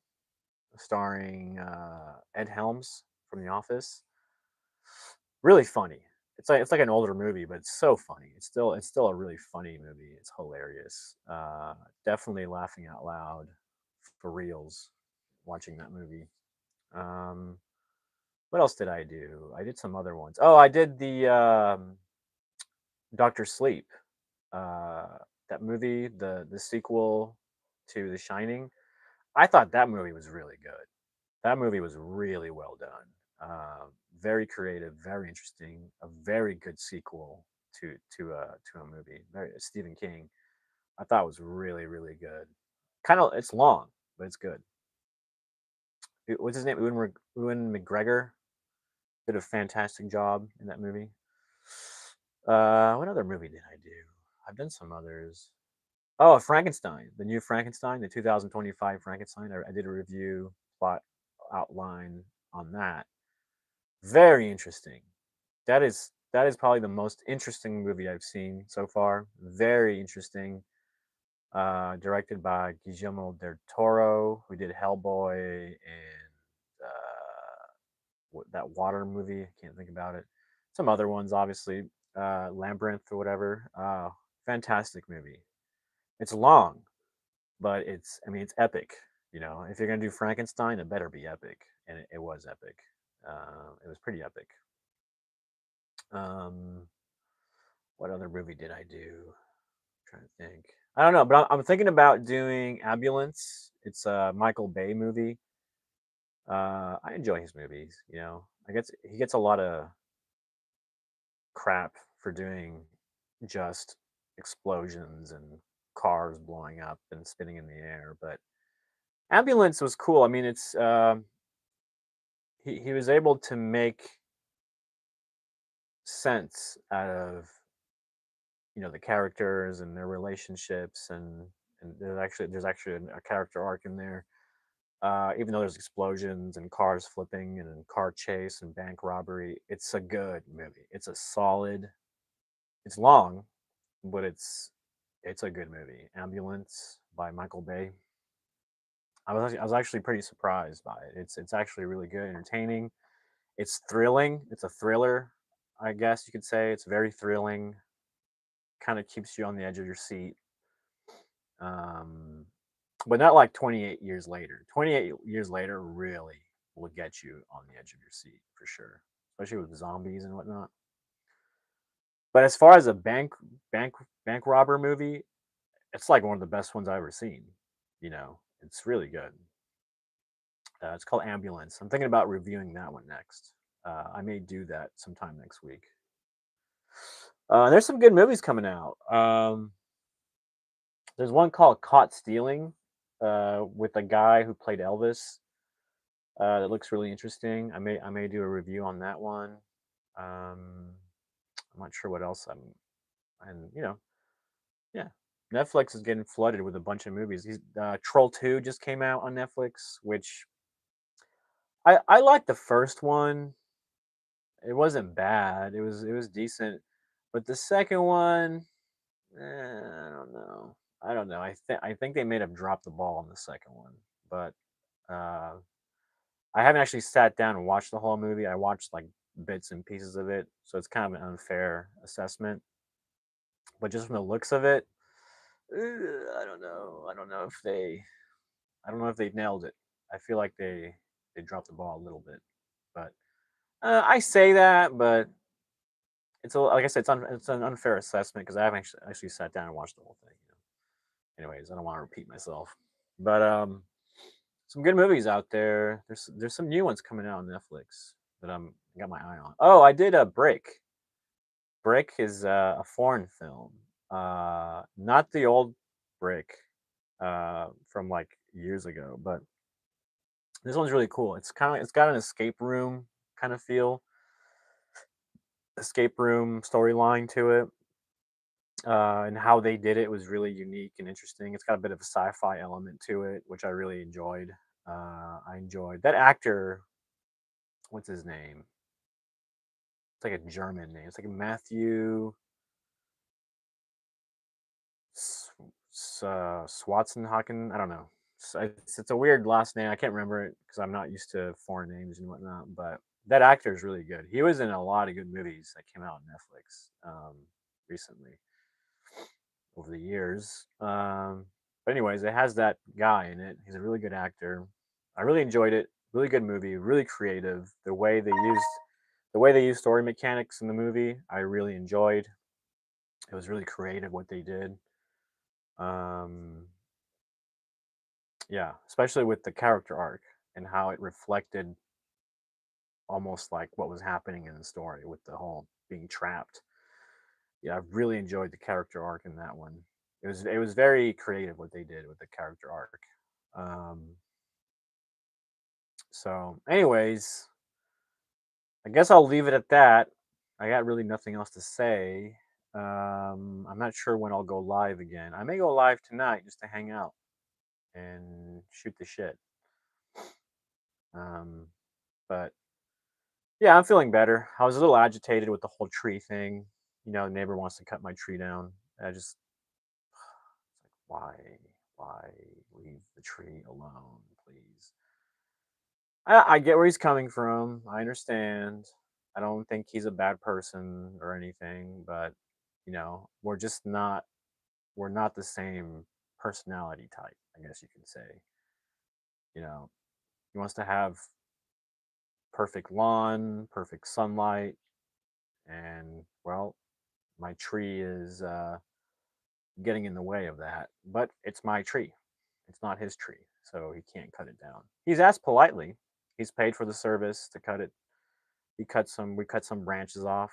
starring Ed Helms from The Office. Really funny. It's like an older movie, but it's so funny. It's still a really funny movie. It's hilarious. Definitely laughing out loud for reals watching that movie. Um, what else did I do? I did some other ones. Oh, I did the Doctor Sleep. Uh, that movie, the sequel to The Shining. I thought that movie was really good. That movie was really well done. Very creative, very interesting. A very good sequel to a movie. Very Stephen King. I thought it was really really good. Kind of, it's long, but it's good. What's his name? Ewan McGregor did a fantastic job in that movie. What other movie did I do? I've done some others. Oh, Frankenstein, the new Frankenstein, the 2025 Frankenstein. I did a review plot outline on that. Very interesting. That is probably the most interesting movie I've seen so far. Very interesting. Directed by Guillermo del Toro, who did Hellboy and that water movie. I can't think about it. Some other ones, obviously, Labyrinth or whatever. Fantastic movie. It's long, but it's epic. You know, if you're gonna do Frankenstein, it better be epic, and it was epic. It was pretty epic. Um, what other movie did I do? I'm trying to think. I don't know, but I'm thinking about doing Ambulance. It's a Michael Bay movie. I enjoy his movies. You know, I guess he gets a lot of crap for doing just explosions and cars blowing up and spinning in the air, but Ambulance was cool. I mean, it's he was able to make sense out of the characters and their relationships, and there's actually a character arc in there. Even though there's explosions and cars flipping and a car chase and bank robbery, it's a good movie. It's a solid. It's long, but it's a good movie. Ambulance by Michael Bay. I was actually pretty surprised by it. It's actually really good, entertaining. It's thrilling. It's a thriller, I guess you could say. It's very thrilling. Kind of keeps you on the edge of your seat. Um, but not like 28 years later. 28 years later really will get you on the edge of your seat for sure, especially with zombies and whatnot. But as far as a bank bank robber movie, it's like one of the best ones I've ever seen. It's really good. It's called Ambulance. I'm thinking about reviewing that one next. I may do that sometime next week. There's some good movies coming out. There's one called Caught Stealing, with a guy who played Elvis. That looks really interesting. I may do a review on that one. Um, I'm not sure what else and yeah. Netflix is getting flooded with a bunch of movies. Troll 2 just came out on Netflix, which I liked the first one. It wasn't bad. It was decent, but the second one, I don't know. I don't know. I think they may have dropped the ball on the second one, but uh, I haven't actually sat down and watched the whole movie. I watched like bits and pieces of it, so it's kind of an unfair assessment. But just from the looks of it, I don't know. I don't know if they nailed it. I feel like they dropped the ball a little bit, but I say that, but like I said, it's an unfair assessment because I haven't actually sat down and watched the whole thing. Anyways, I don't want to repeat myself, but some good movies out there. There's some new ones coming out on Netflix that I got my eye on. Oh, I did a Break. Brick is a foreign film, not the old Brick from like years ago, but this one's really cool. It's got an escape room kind of feel, escape room storyline to it, and how they did it was really unique and interesting. It's got a bit of a sci-fi element to it, which I really enjoyed. I enjoyed that actor. What's his name? It's like a German name. It's like Matthew Swatzenhaken. I don't know. It's a weird last name. I can't remember it because I'm not used to foreign names and whatnot. But that actor is really good. He was in a lot of good movies that came out on Netflix recently over the years. But anyways, it has that guy in it. He's a really good actor. I really enjoyed it. Really good movie. Really creative. The way they used story mechanics in the movie, I really enjoyed. It was really creative what they did. Um, yeah, especially with the character arc and how it reflected almost like what was happening in the story with the whole being trapped. Yeah, I really enjoyed the character arc in that one. It was very creative what they did with the character arc. Um, anyways, I guess I'll leave it at that. I got really nothing else to say. I'm not sure when I'll go live again. I may go live tonight just to hang out and shoot the shit. Um, but yeah, I'm feeling better. I was a little agitated with the whole tree thing. The neighbor wants to cut my tree down. I just, it's like, why leave the tree alone, please? I get where he's coming from. I understand. I don't think he's a bad person or anything, but we're not the same personality type. I guess you can say. You know, he wants to have perfect lawn, perfect sunlight, and well, my tree is getting in the way of that. But it's my tree. It's not his tree, so he can't cut it down. He's asked politely. He's paid for the service to cut it. We cut some branches off.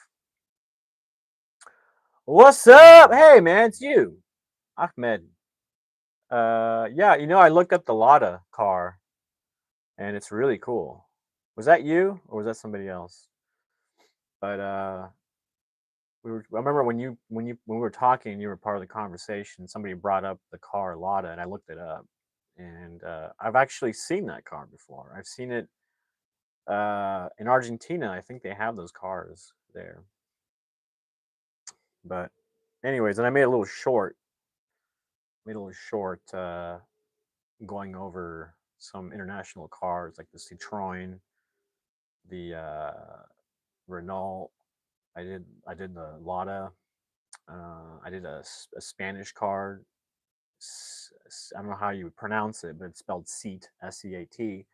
What's up? Hey man, it's you, Ahmed. Yeah, I looked up the Lada car and it's really cool. Was that you or was that somebody else? But I remember when we were talking, you were part of the conversation. Somebody brought up the car Lada, and I looked it up, and I've actually seen that car before. I've seen it in Argentina. I think they have those cars there. But anyways, and I made a little short, going over some international cars like the Citroen, the Renault. I did the Lada. I did a Spanish car, I don't know how you would pronounce it, but it's spelled seat, SEAT.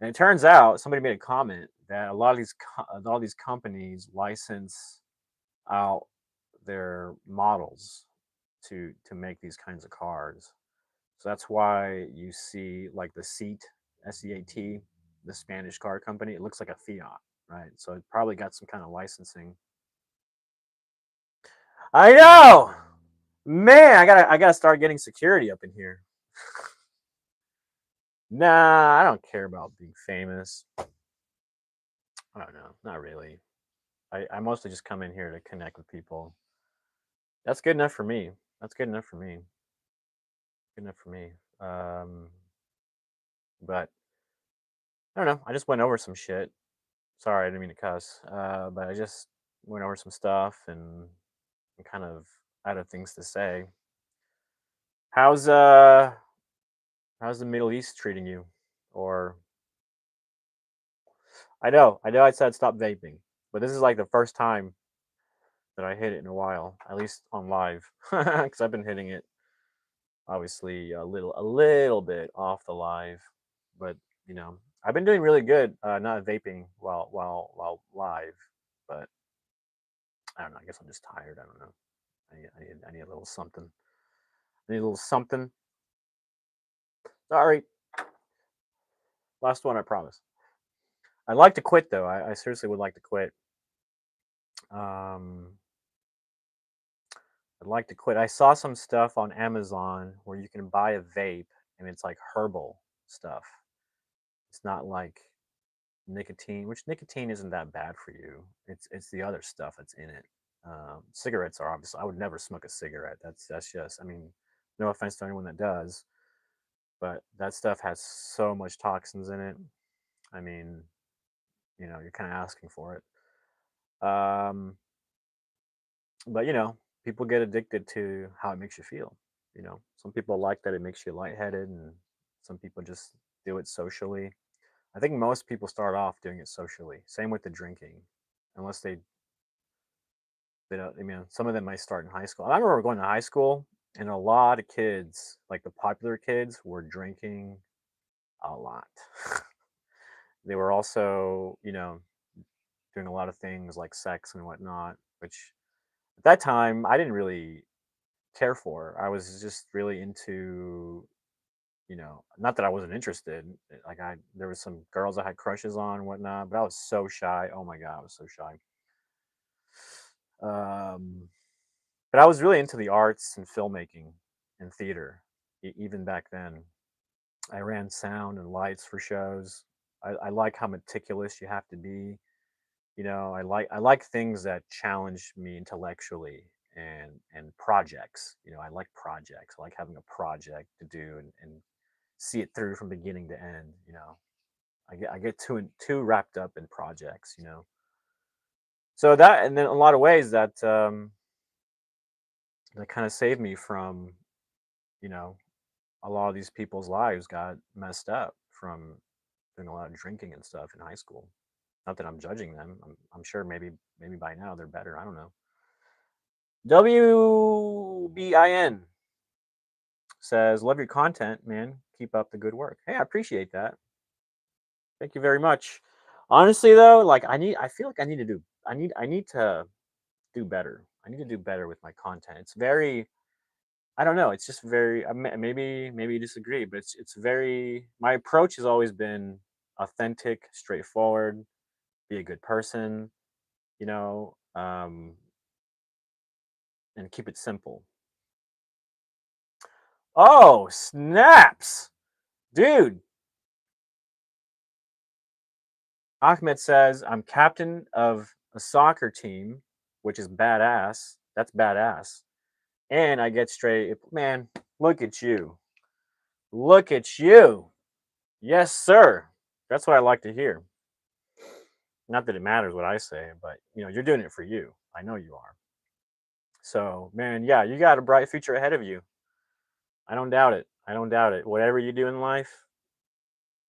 And it turns out somebody made a comment that a lot of all these companies license out their models to make these kinds of cars. So that's why you see like the seat, SEAT, the Spanish car company. It looks like a Fiat, right? So it probably got some kind of licensing. I know, man. I gotta start getting security up in here. Nah, I don't care about being famous. I don't know, not really. I mostly just come in here to connect with people. That's good enough for me. That's good enough for me. Good enough for me. But I don't know. I just went over some shit. Sorry, I didn't mean to cuss. But I just went over some stuff and kind of out of things to say. How's uh how's the Middle East treating you? Or I know I said stop vaping, but this is like the first time that I hit it in a while, at least on live, because I've been hitting it obviously a little bit off the live, but I've been doing really good not vaping while live, but I don't know. I guess I'm just tired. I don't know. I need a little something. I need a little something. Sorry, last one. I promise. I'd like to quit though. I seriously would like to quit. Um, I'd like to quit. I saw some stuff on Amazon where you can buy a vape and it's like herbal stuff. It's not like nicotine, which nicotine isn't that bad for you. It's the other stuff that's in it. Cigarettes are obviously. I would never smoke a cigarette. That's just. I mean, no offense to anyone that does, but that stuff has so much toxins in it. I mean, you're kind of asking for it. But people get addicted to how it makes you feel. Some people like that it makes you lightheaded, and some people just do it socially. I think most people start off doing it socially. Same with the drinking, unless they don't. I mean, some of them might start in high school. I remember going to high school, and a lot of kids, like the popular kids, were drinking a lot. They were also, doing a lot of things like sex and whatnot, which at that time I didn't really care for. I was just really into, not that I wasn't interested. Like there was some girls I had crushes on and whatnot, but I was so shy. Oh my god, I was so shy. Um, but I was really into the arts and filmmaking and theater, even back then. I ran sound and lights for shows. I like how meticulous you have to be. I like things that challenge me intellectually and projects. I like projects. I like having a project to do and see it through from beginning to end. I get too wrapped up in projects. So that, and then a lot of ways that kind of saved me from you know a lot of these people's lives got messed up from doing a lot of drinking and stuff in high school. Not that I'm judging them. I'm sure maybe by now they're better. I don't know. WBIN says, "Love your content, man. Keep up the good work." Hey, I appreciate that. Thank you very much. Honestly, though, like I feel like I need to do. I need to do better. I need to do better with my content. It's very. I don't know. It's just very. Maybe you disagree, but it's very. My approach has always been authentic, straightforward. Be a good person. You know, um, and keep it simple. Oh, snaps. Dude, Ahmed says, I'm captain of a soccer team, which is badass. That's badass. And I get straight, man, look at you. Look at you. Yes, sir. That's what I like to hear. Not that it matters what I say, but you're doing it for you. I know you are. So, man, yeah, you got a bright future ahead of you. I don't doubt it. I don't doubt it. Whatever you do in life,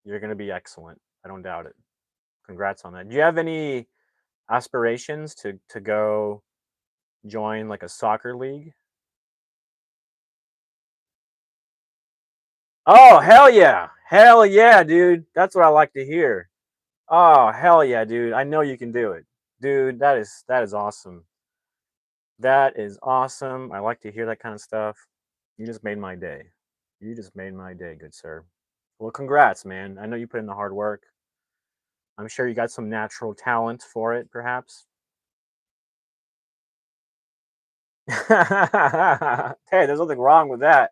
you're going to be excellent. I don't doubt it. Congrats on that. Do you have any aspirations to go join like a soccer league? Oh, hell yeah, dude. That's what I like to hear. Oh, hell yeah, dude. I know you can do it, dude. That is awesome. That is awesome. I like to hear that kind of stuff. You just made my day. You just made my day, good sir. Well, congrats, man. I know you put in the hard work. I'm sure you got some natural talent for it, perhaps. Hey, there's nothing wrong with that.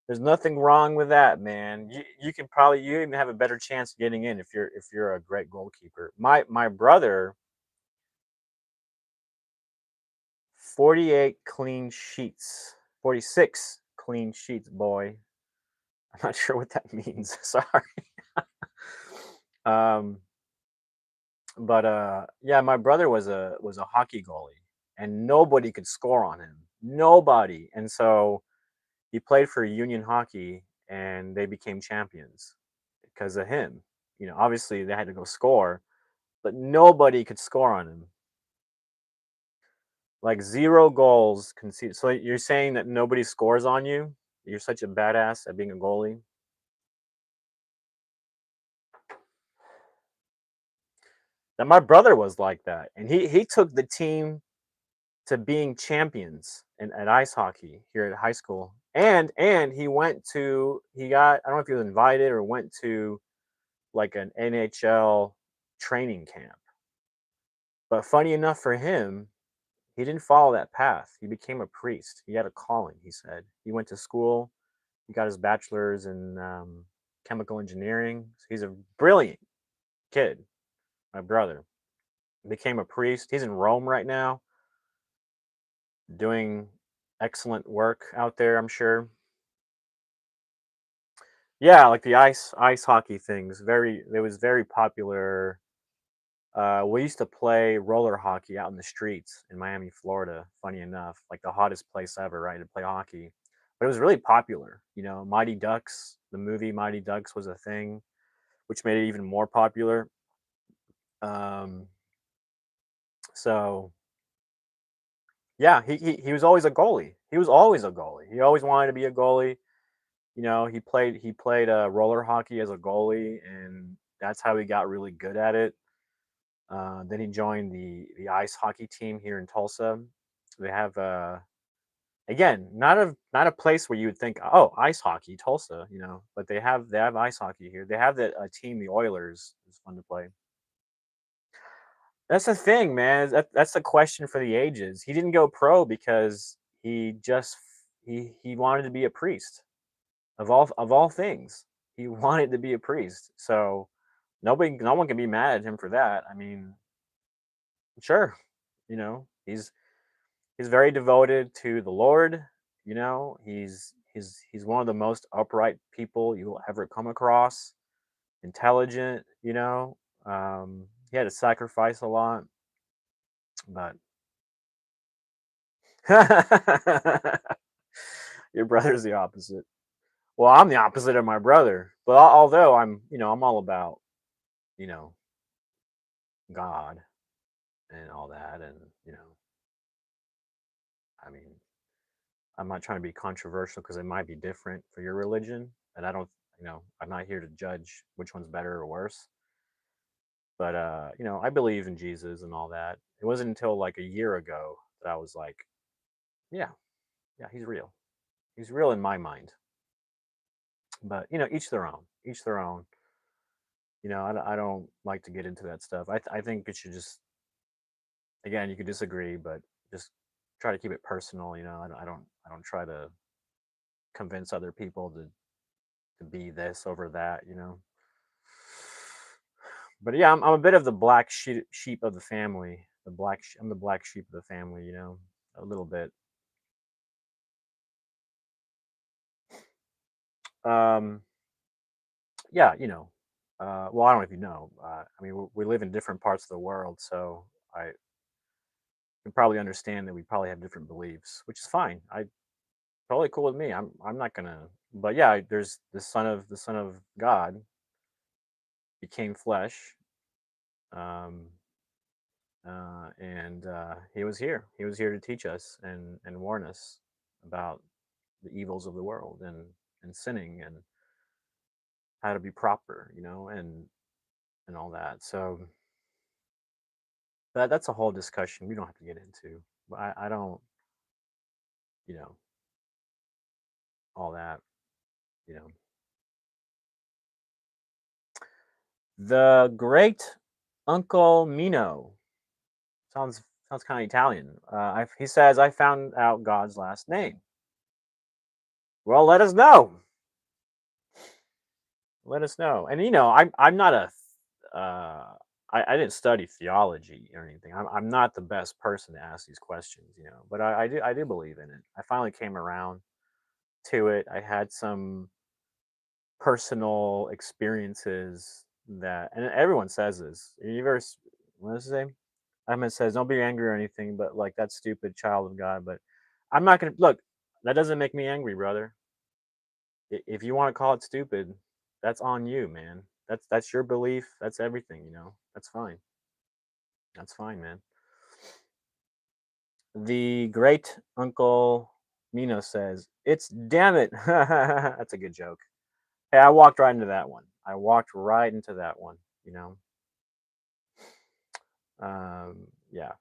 There's nothing wrong with that, man. You can probably you even have a better chance of getting in if you're a great goalkeeper. My brother, 48 clean sheets. 46 clean sheets, boy. I'm not sure what that means. Sorry. Um, but yeah, my brother was a hockey goalie, and nobody could score on him. Nobody. And so he played for Union Hockey, and they became champions because of him. Obviously they had to go score, but nobody could score on him. Like 0 goals conceded. So you're saying that nobody scores on you? You're such a badass at being a goalie? That my brother was like that, and he took the team to being champions at ice hockey here at high school. And he got, I don't know if he was invited or went to like an NHL training camp. But funny enough for him, he didn't follow that path. He became a priest. He had a calling, he said. He went to school. He got his bachelor's in chemical engineering. So he's a brilliant kid, my brother. Became a priest. He's in Rome right now, doing excellent work out there, I'm sure. Yeah, like the ice hockey things. It was very popular. We used to play roller hockey out in the streets in Miami, Florida. Funny enough, like the hottest place ever, right, to play hockey. But it was really popular. Mighty Ducks, the movie Mighty Ducks was a thing, which made it even more popular. Um, so yeah, he was always a goalie. He was always a goalie. He always wanted to be a goalie. He played roller hockey as a goalie, and that's how he got really good at it. Then he joined the ice hockey team here in Tulsa. They have again, not a place where you would think, oh, ice hockey, Tulsa, but they have ice hockey here. They have the team, the Oilers. It's fun to play. That's the thing, man. That's the question for the ages. He didn't go pro because he wanted to be a priest. Of all things, he wanted to be a priest. So no one can be mad at him for that. I mean, sure, he's very devoted to the Lord. He's one of the most upright people you will ever come across. Intelligent. He had to sacrifice a lot, but your brother's the opposite. Well, I'm the opposite of my brother, but although I'm all about you know God and all that, and you know, I mean, I'm not trying to be controversial because it might be different for your religion, and I don't, I'm not here to judge which one's better or worse. But I believe in Jesus and all that. It wasn't until like a year ago that I was like, yeah, yeah, he's real. He's real in my mind. But each their own. Each their own. I don't like to get into that stuff. I think it should just, again, you could disagree, but just try to keep it personal. I don't try to convince other people to be this over that. But yeah, I'm a bit of the black sheep of the family. I'm the black sheep of the family. A little bit. Um, yeah, well, I don't know if you know. I mean, we live in different parts of the world, so I can probably understand that we probably have different beliefs, which is fine. Totally cool with me. I'm not gonna. But yeah, there's the Son of God became flesh, um, and he was here. He was here to teach us and warn us about the evils of the world and sinning. And how to be proper, and all that. So that's a whole discussion we don't have to get into. But I don't, you know, all that, you know. The great Uncle Mino sounds kind of Italian. He says, "I found out God's last name." Well, let us know. Let us know. And I'm not uh, I didn't study theology or anything. I'm not the best person to ask these questions, but I do believe in it. I finally came around to it. I had some personal experiences that, and everyone says this. You ever, what does it say? It says, "Don't be angry or anything, but like that stupid child of God." But I'm not gonna look. That doesn't make me angry, brother. If you want to call it stupid, that's on you, man. That's your belief. That's everything. That's fine. That's fine, man. The great Uncle Mino says, "It's damn it." That's a good joke. Hey, I walked right into that one. I walked right into that one. You know. Yeah.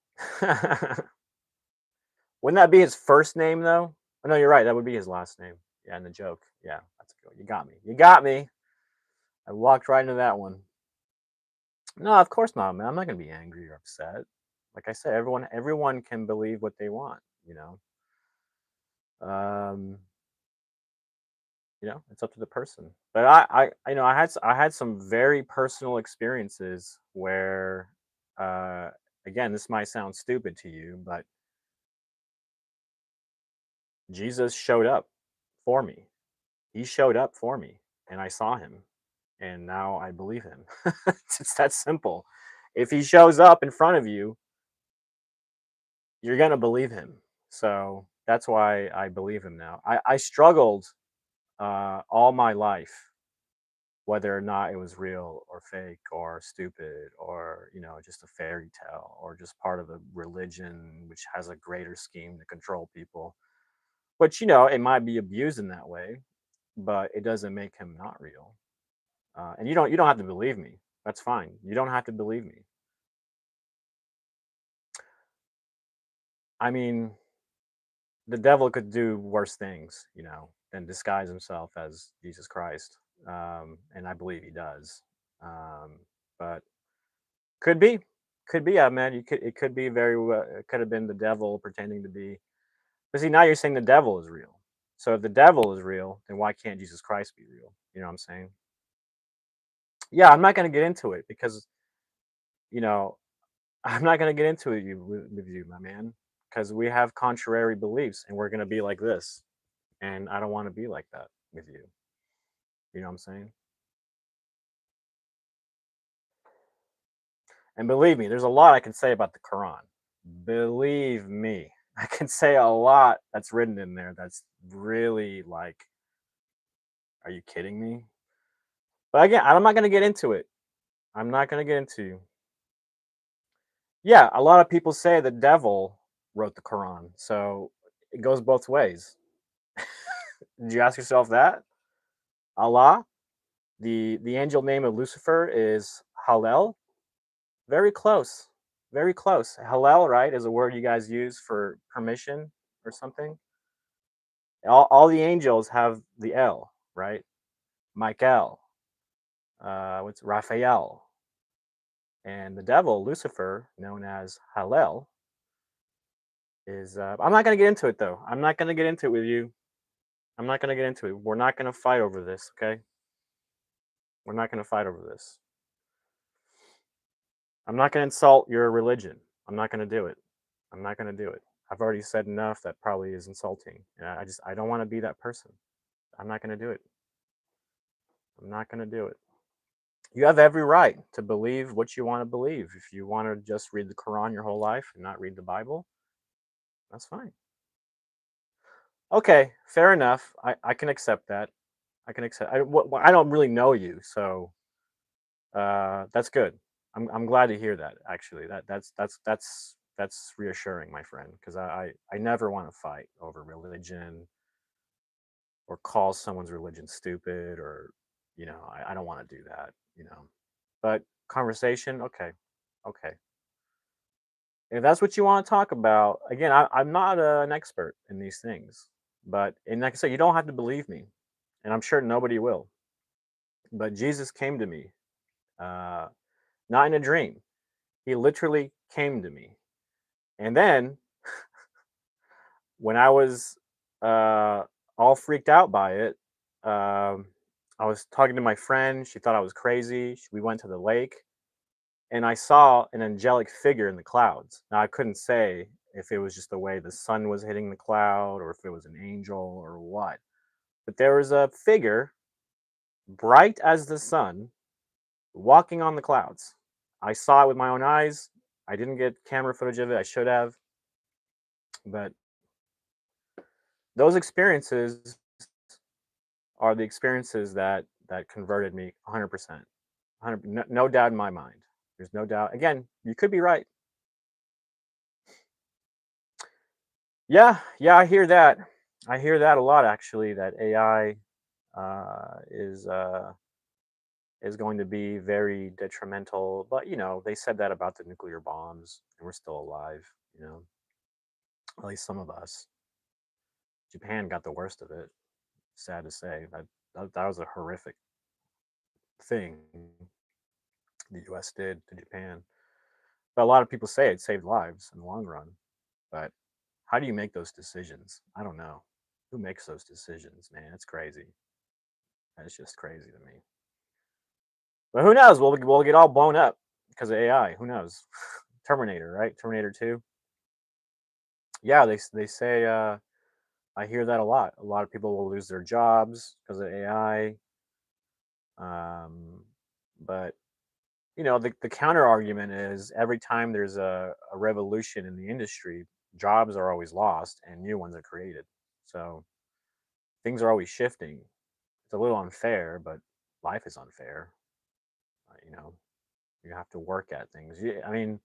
Wouldn't that be his first name though? Oh, no, you're right. That would be his last name. Yeah, and the joke. Yeah, that's good. You got me. You got me. I walked right into that one. No, of course not, man. I'm not gonna be angry or upset. Like I said, everyone can believe what they want. You know. Um, it's up to the person. But I had some very personal experiences where, uh, again, this might sound stupid to you, but Jesus showed up for me. He showed up for me, and I saw him, and now I believe him. It's that simple. If he shows up in front of you, you're gonna believe him. So that's why I believe him now. I struggled all my life, whether or not it was real or fake or stupid or just a fairy tale or just part of a religion which has a greater scheme to control people. Which it might be abused in that way, but it doesn't make him not real. And you don't have to believe me. That's fine. You don't have to believe me. I mean, the devil could do worse things, than disguise himself as Jesus Christ. And I believe he does. But could be, yeah, man. It could be very well. It could have been the devil pretending to be. But see, now you're saying the devil is real. So if the devil is real, then why can't Jesus Christ be real? You know what I'm saying? Yeah, I'm not going to get into it because you know I'm not going to get into it with you, my man, because we have contrary beliefs and we're going to be like this. And I don't want to be like that with you. You know what I'm saying? And believe me, there's a lot I can say about the Quran. Believe me, I can say a lot that's written in there that's really like, are you kidding me? But again, I'm not going to get into it. I'm not going to get into. Yeah, a lot of people say the devil wrote the Quran. So it goes both ways. Did you ask yourself that? Allah, the angel name of Lucifer is Hallel. Very close. Very close. Hallel, right, is a word you guys use for permission or something. All the angels have the L, right? Michael, what's Raphael, and the devil, Lucifer, known as Hallel, is. I'm not gonna get into it though. I'm not gonna get into it with you. I'm not gonna get into it. We're not gonna fight over this, okay? We're not gonna fight over this. I'm not gonna insult your religion. I'm not gonna do it. I'm not gonna do it. I've already said enough that probably is insulting. And I don't want to be that person. I'm not gonna do it. I'm not gonna do it. You have every right to believe what you want to believe. If you want to just read the Quran your whole life and not read the Bible, that's fine. Okay, fair enough. I can accept that. I can accept. I don't really know you, so that's good. I'm glad to hear that. Actually, that's reassuring, my friend, because I never want to fight over religion or call someone's religion stupid or I don't want to do that. But conversation, okay, okay. If that's what you want to talk about, again, I'm not an expert in these things, and like I said, you don't have to believe me, and I'm sure nobody will. But Jesus came to me, uh, not in a dream. He literally came to me, and then when I was uh, all freaked out by it, um, I was talking to my friend. She thought I was crazy. We went to the lake, and I saw an angelic figure in the clouds. Now I couldn't say if it was just the way the sun was hitting the cloud or if it was an angel or what. But there was a figure bright as the sun walking on the clouds. I saw it with my own eyes. I didn't get camera footage of it. I should have, but those experiences are the experiences that converted me 100%. 100, no, no doubt in my mind. There's no doubt. Again, you could be right. Yeah, yeah, I hear that. I hear that a lot actually. That AI uh, is uh, is going to be very detrimental. But they said that about the nuclear bombs, and we're still alive. You know, at least some of us. Japan got the worst of it. Sad to say, that was a horrific thing the U.S. did to Japan. But a lot of people say it saved lives in the long run. But how do you make those decisions? I don't know. Who makes those decisions, man? It's crazy. That's just crazy to me. But who knows? We'll get all blown up because of AI. Who knows? Terminator, right? Terminator 2. Yeah, they say I hear that a lot. A lot of people will lose their jobs because of AI. Um, but the counter argument is every time there's a revolution in the industry, jobs are always lost and new ones are created. So things are always shifting. It's a little unfair, but life is unfair. You know, you have to work at things. I mean,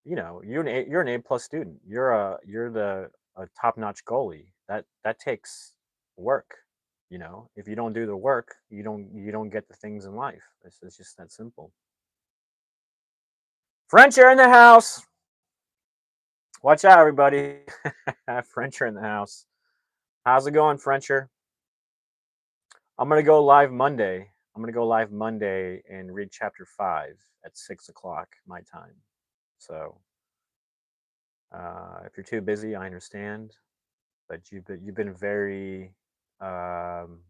you're an A plus student. You're the a top notch goalie. That takes work. If you don't do the work, you don't get the things in life. It's just that simple. French are in the house. Watch out, everybody. Frencher in the house. How's it going, Frencher? I'm gonna go live Monday. I'm gonna go live Monday and read chapter 5 at 6 o'clock my time. So if you're too busy, I understand. But you've been very um,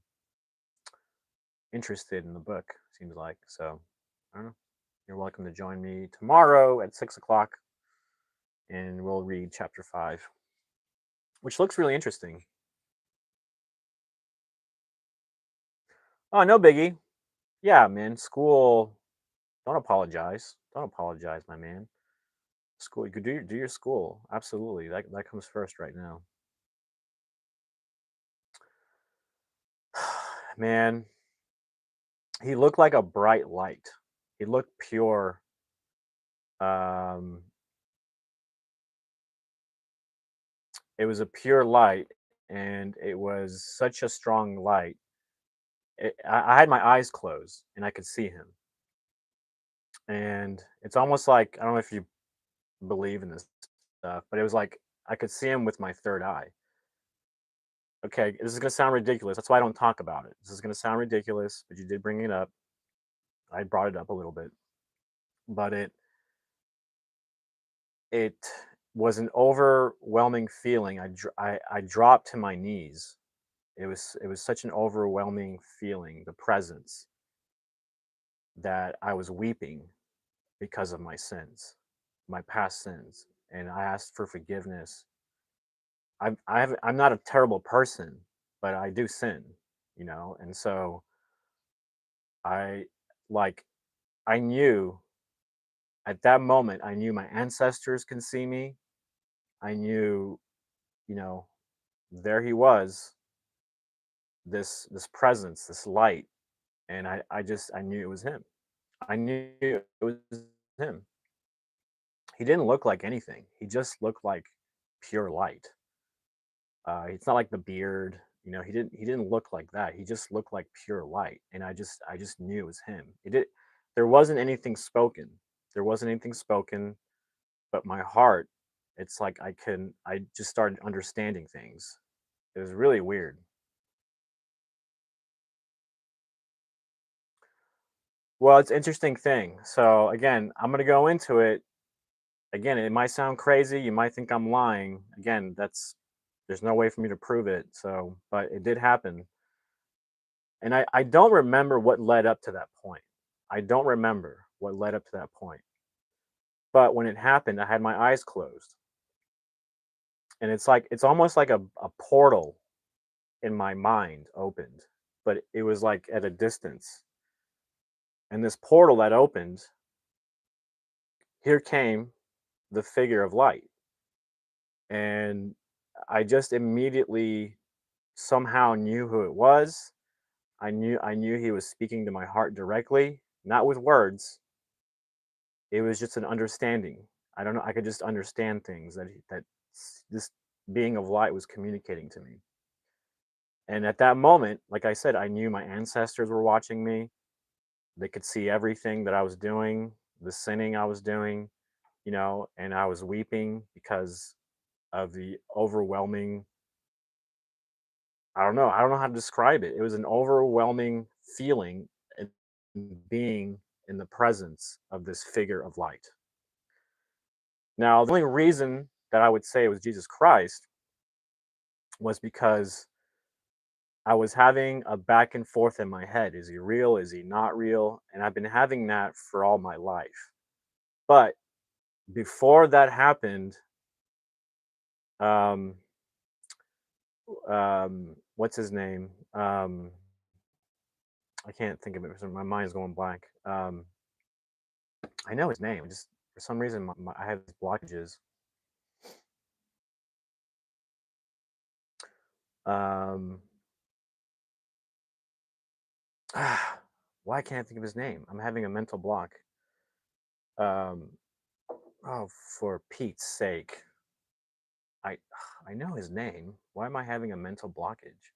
interested in the book. Seems like so. I don't know. You're welcome to join me tomorrow at 6 o'clock, and we'll read chapter 5, which looks really interesting. Oh, no biggie. Yeah, man. School. Don't apologize. Don't apologize, my man. School. You could do your school. Absolutely. That comes first right now. Man, he looked like a bright light. He looked pure. Um, it was a pure light, and it was such a strong light. I had my eyes closed, and I could see him. And it's almost like I don't know if you believe in this stuff, but it was like I could see him with my third eye. Okay, this is gonna sound ridiculous. That's why I don't talk about it. This is gonna sound ridiculous, but you did bring it up. I brought it up a little bit, but it was an overwhelming feeling. I dropped to my knees. It was such an overwhelming feeling, the presence, that I was weeping because of my sins, my past sins, and I asked for forgiveness. I'm not a terrible person, but I do sin, and so I like I knew at that moment, I knew my ancestors can see me. I knew, you know, there he was, this presence, this light, and I knew it was him. I knew it was him. He didn't look like anything. He just looked like pure light. It's not like the beard, He didn't look like that. He just looked like pure light, and I just knew it was him. There wasn't anything spoken. There wasn't anything spoken, but my heart, it's like I just started understanding things. It was really weird. Well, it's an interesting thing. So again, I'm gonna go into it. Again, it might sound crazy. You might think I'm lying. Again, there's no way for me to prove it. So, but it did happen. And I don't remember what led up to that point. I don't remember what led up to that point. But when it happened, I had my eyes closed. And it's almost like a portal in my mind opened, but it was like at a distance. And this portal that opened, here came the figure of light. And I just immediately somehow knew who it was. I knew he was speaking to my heart directly, not with words. It was just an understanding. I don't know. I could just understand things this being of light was communicating to me. And at that moment, like I said, I knew my ancestors were watching me. They could see everything that I was doing, the sinning I was doing, and I was weeping because of the overwhelming. I don't know how to describe it. It was an overwhelming feeling and being in the presence of this figure of light. Now, the only reason that I would say it was Jesus Christ was because I was having a back and forth in my head. Is he real? Is he not real? And I've been having that for all my life. But before that happened, um, what's his name? I can't think of it. My mind is going blank. I know his name. Just for some reason, I have these blockages. Um, why can't I think of his name? I'm having a mental block. Um, oh, for Pete's sake, I I know his name. Why am I having a mental blockage?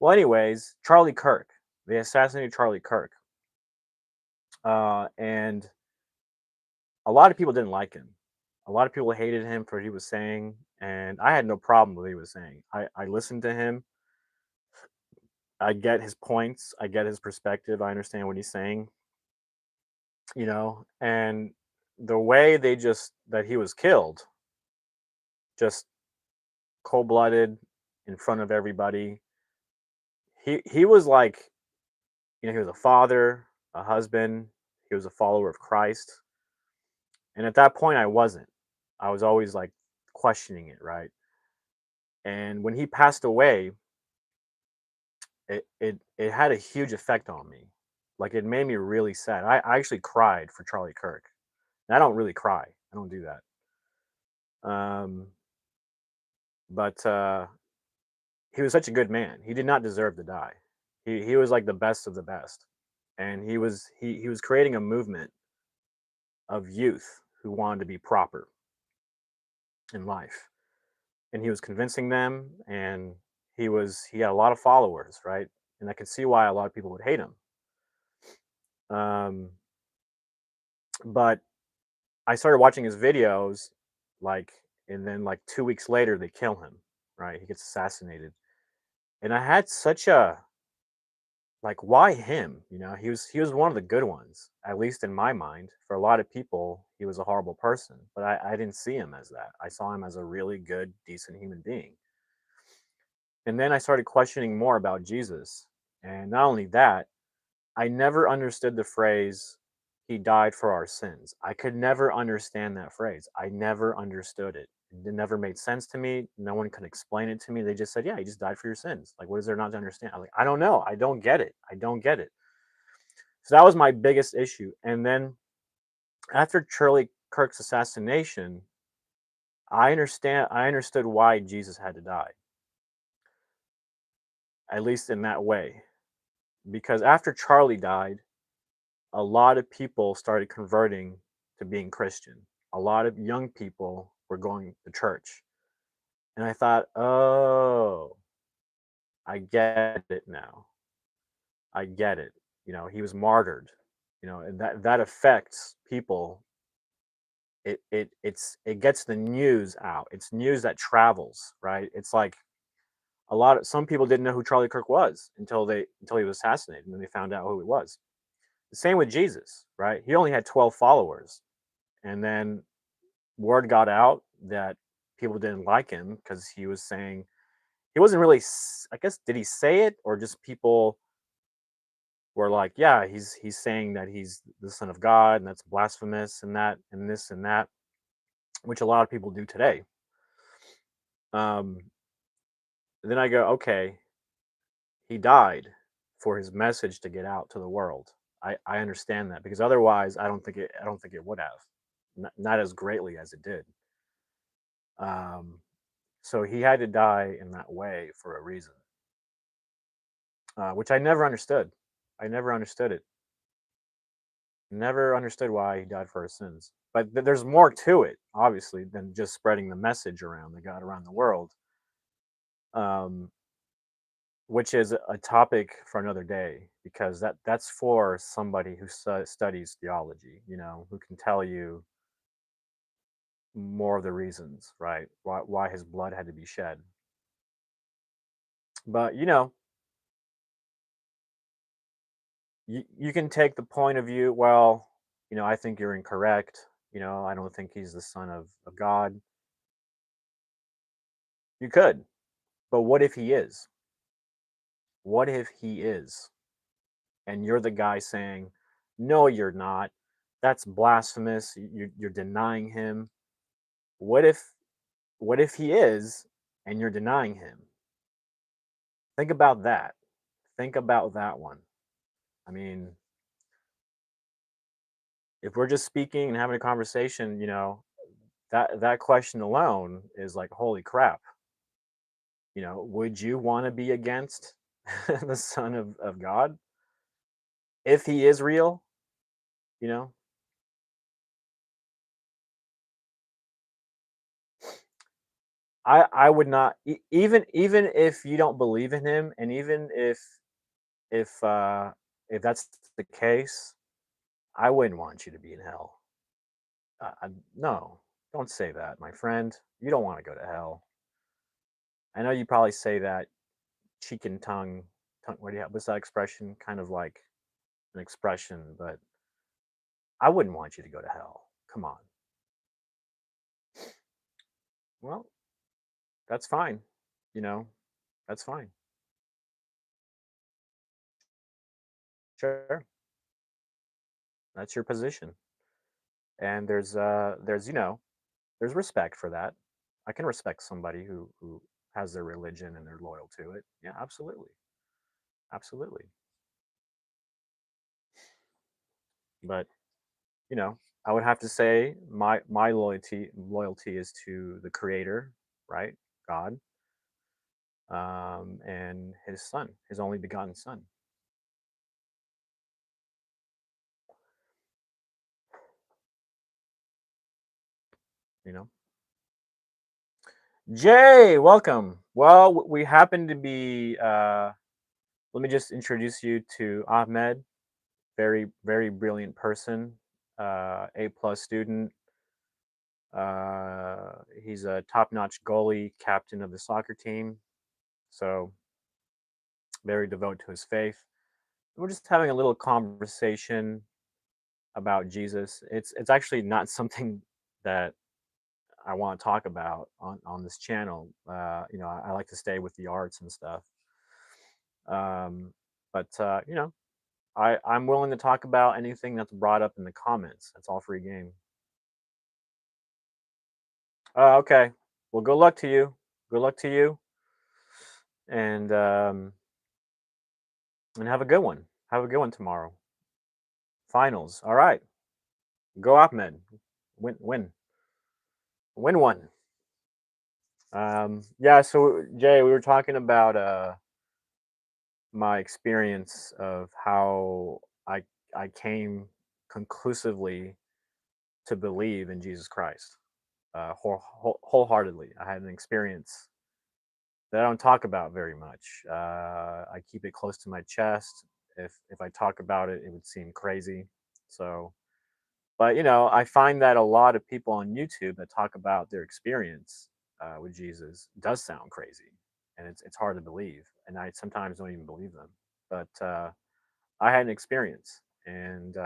Well, anyways, Charlie Kirk. They assassinated Charlie Kirk, and a lot of people didn't like him. A lot of people hated him for what he was saying, and I had no problem with what he was saying. I listened to him. I get his points. I get his perspective. I understand what he's saying. And the way they just that he was killed, just cold blooded in front of everybody. He was like, he was a father, a husband. He was a follower of Christ, and at that point, I wasn't. I was always like questioning it, right? And when he passed away, it had a huge effect on me. Like it made me really sad. I actually cried for Charlie Kirk. And I don't really cry. I don't do that. But he was such a good man. He did not deserve to die. He was like the best of the best, and he was creating a movement of youth who wanted to be proper in life, and he was convincing them, and he had a lot of followers, right? And I could see why a lot of people would hate him. Um, but I started watching his videos, like, and then like 2 weeks later they kill him, right? He gets assassinated, and I had such a like, why him? He was one of the good ones, at least in my mind. For a lot of people, he was a horrible person, but I didn't see him as that. I saw him as a really good, decent human being. And then I started questioning more about Jesus. And not only that, I never understood the phrase, he died for our sins. I could never understand that phrase. I never understood it. It never made sense to me. No one could explain it to me. They just said, yeah, he just died for your sins. Like, what is there not to understand? I'm like, I don't know. I don't get it. I don't get it. So that was my biggest issue. And then after Charlie Kirk's assassination, I understood why Jesus had to die, at least in that way. Because after Charlie died, a lot of people started converting to being Christian. A lot of young people were going to church. And I thought, oh, I get it now. I get it. He was martyred. And that affects people. It gets the news out. It's news that travels, right? It's like some people didn't know who Charlie Kirk was until he was assassinated, and then they found out who he was. The same with Jesus, right? He only had 12 followers, and then word got out that people didn't like him because he was saying he wasn't really. I guess did he say it or just people were like, yeah, he's saying that he's the son of God and that's blasphemous and that and this and that, which a lot of people do today. Um, then I go, okay, he died for his message to get out to the world. I understand that because otherwise, I don't think it would have, not as greatly as it did. Um, so he had to die in that way for a reason, which I never understood. I never understood it. Never understood why he died for our sins. But there's more to it, obviously, than just spreading the message around that got around the world, um, which is a topic for another day because that's for somebody who studies theology, who can tell you more of the reasons, right? Why his blood had to be shed. But you can take the point of view. Well, I think you're incorrect. I don't think he's the son of God. You could, but what if he is? What if he is? And you're the guy saying, no, you're not. That's blasphemous. You're denying him. What if what if he is and you're denying him? Think about that. Think about that one. I mean, if we're just speaking and having a conversation, that question alone is like, holy crap. Would you want to be against the Son of God if he is real? You know, I would not even if you don't believe in him, and even if if that's the case, I wouldn't want you to be in hell. No, don't say that, my friend. You don't want to go to hell. I know you probably say that cheek and tongue. What do you have? What's that expression? Kind of like an expression, but I wouldn't want you to go to hell. Come on. Well, that's fine. You know, that's fine. Sure, that's your position, and there's there's respect for that. I can respect somebody who has their religion and they're loyal to it. Yeah, absolutely, absolutely. But I would have to say my loyalty is to the Creator, right? God, and His Son, His only begotten Son. You know, Jay, welcome. Well, we happen to be. Let me just introduce you to Ahmed. Very very brilliant person. A+ student. He's a top-notch goalie, captain of the soccer team. So very devoted to his faith. We're just having a little conversation about Jesus. It's actually not something that I want to talk about on this channel. I like to stay with the arts and stuff. Um, but I'm willing to talk about anything that's brought up in the comments. That's all free game. Okay. Well, good luck to you. Good luck to you, and and have a good one. Have a good one tomorrow. Finals. All right. Go Ahmed. Win one. Yeah. So Jay, we were talking about my experience of how I came conclusively to believe in Jesus Christ, wholeheartedly. I had an experience that I don't talk about very much. I keep it close to my chest. If I talk about it, it would seem crazy. So, but I find that a lot of people on YouTube that talk about their experience with Jesus does sound crazy, and it's hard to believe, and I sometimes don't even believe them. But I had an experience, and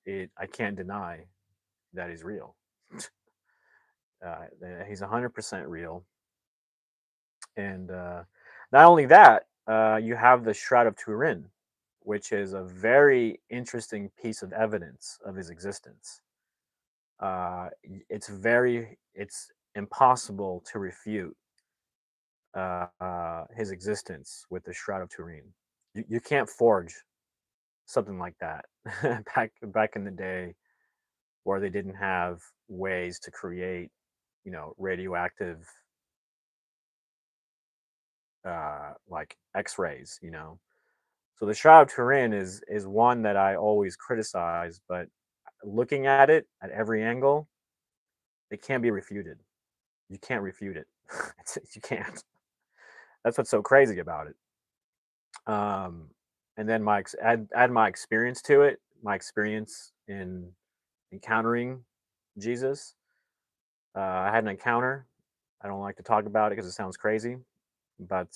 it. I can't deny that he's real. He's 100% real, and not only that, you have the Shroud of Turin, which is a very interesting piece of evidence of his existence. It's impossible to refute his existence with the Shroud of Turin. You can't forge something like that back in the day where they didn't have ways to create, radioactive like X-rays. So the Shroud of Turin is one that I always criticize, but looking at it at every angle, it can't be refuted. You can't refute it. You can't. That's what's so crazy about it. And then add my experience to it, my experience in encountering Jesus. I had an encounter. I don't like to talk about it because it sounds crazy, but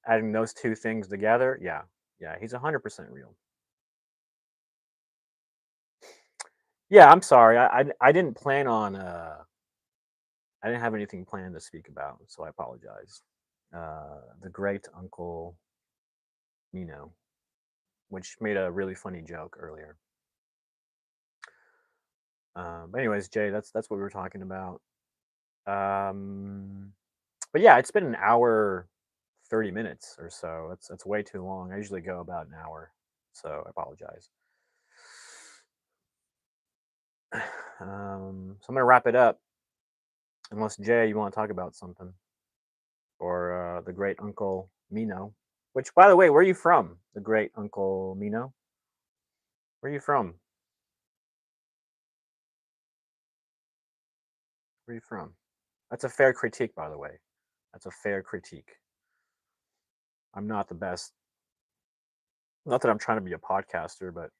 adding those two things together, yeah, yeah, he's 100% real. Yeah, I'm sorry. I didn't plan on. I didn't have anything planned to speak about, so I apologize. The great uncle Mino, which made a really funny joke earlier. But anyways, Jay, that's what we were talking about. Um, but yeah, it's been an hour, 30 minutes or so. That's way too long. I usually go about an hour, so I apologize. So I'm gonna wrap it up. Unless Jay, you want to talk about something, or the great uncle Mino. Which, by the way, where are you from? The great uncle Mino. Where are you from? Where are you from? That's a fair critique, by the way. That's a fair critique. I'm not the best. Not that I'm trying to be a podcaster, but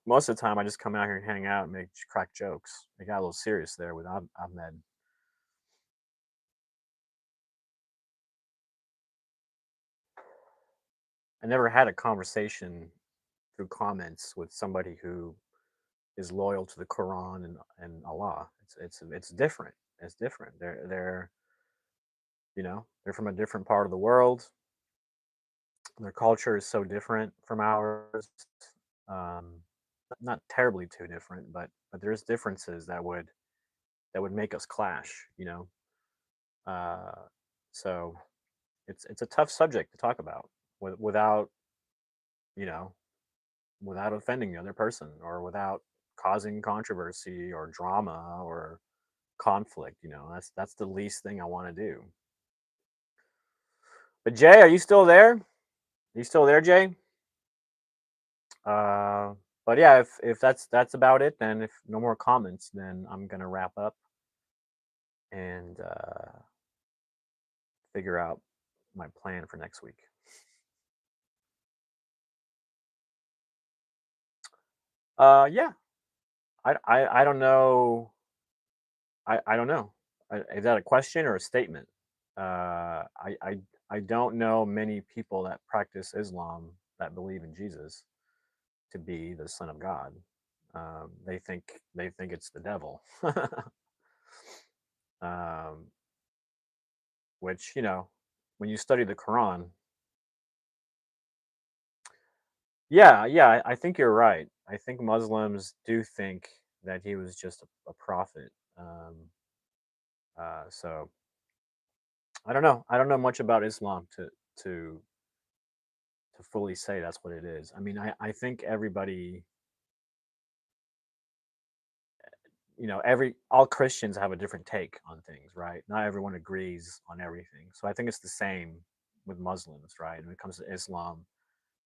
most of the time I just come out here and hang out and make crack jokes. I got a little serious there with Ahmed. I never had a conversation through comments with somebody who is loyal to the Quran and Allah. It's different. It's different. They're from a different part of the world. Their culture is so different from ours. Um, not terribly too different, but there's differences that would make us clash. Uh, so it's a tough subject to talk about without you know without offending the other person or without causing controversy or drama or conflict. That's the least thing I want to do. But Jay, are you still there? Are you still there, Jay? Uh, but yeah, if that's about it, then if no more comments, then I'm gonna wrap up and figure out my plan for next week. Yeah, I don't know. I don't know. Is that a question or a statement? I don't know many people that practice Islam that believe in Jesus to be the Son of God. They think it's the devil, um, which when you study the Quran, yeah, yeah, I think you're right. I think Muslims do think that he was just a prophet. So I don't know. I don't know much about Islam to to fully say that's what it is. I mean, I think everybody, every all Christians have a different take on things, right? Not everyone agrees on everything. So I think it's the same with Muslims, right? When it comes to Islam,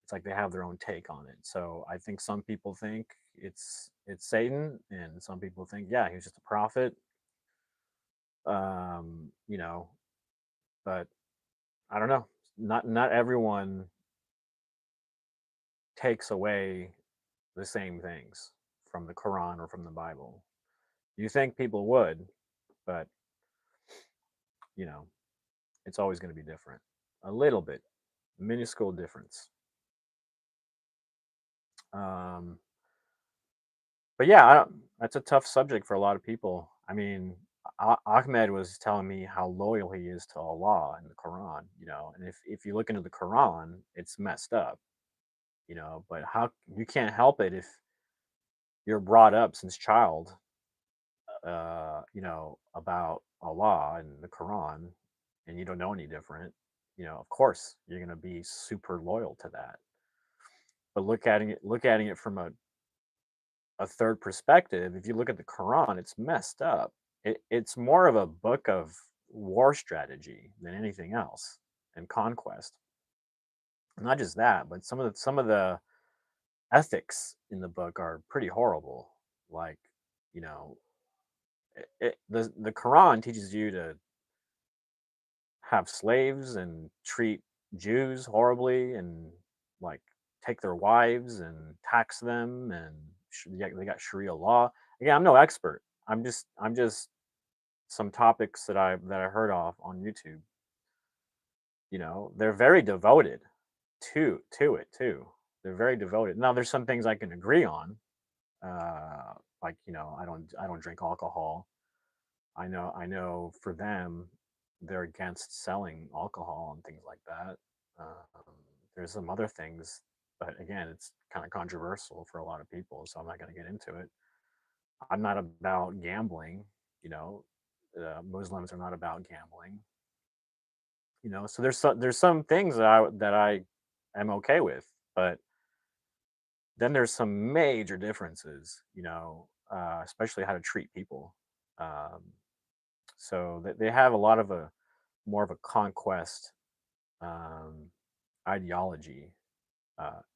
it's like they have their own take on it. So I think some people think it's Satan, and some people think, yeah, he was just a prophet. You know, But I don't know. Not everyone takes away the same things from the Quran or from the Bible. You think people would, but you know, it's always going to be different. A little bit, minuscule difference. Um, but yeah, that's a tough subject for a lot of people. I mean, Ahmed was telling me how loyal he is to Allah and the Quran, and if you look into the Quran, it's messed up, but how you can't help it if you're brought up since child, about Allah and the Quran, and you don't know any different. Of course you're going to be super loyal to that. But look at it from a third perspective. If you look at the Quran, it's messed up. It's more of a book of war strategy than anything else, and conquest. Not just that, but some of the ethics in the book are pretty horrible. Like, you know, the Quran teaches you to have slaves and treat Jews horribly, and like take their wives and tax them, and yeah, they got Sharia law. Again, I'm no expert. I'm just some topics that I heard off on YouTube. They're very devoted to it too. They're very devoted. Now, there's some things I can agree on. Like, I don't drink alcohol. I know for them, they're against selling alcohol and things like that. Um, there's some other things, but again, it's kind of controversial for a lot of people, so I'm not going to get into it. I'm not about gambling. You know, Muslims are not about gambling. So there's some things that I am okay with, but then there's some major differences. Especially how to treat people. Um, so they have a lot of a more of a conquest, um, ideology.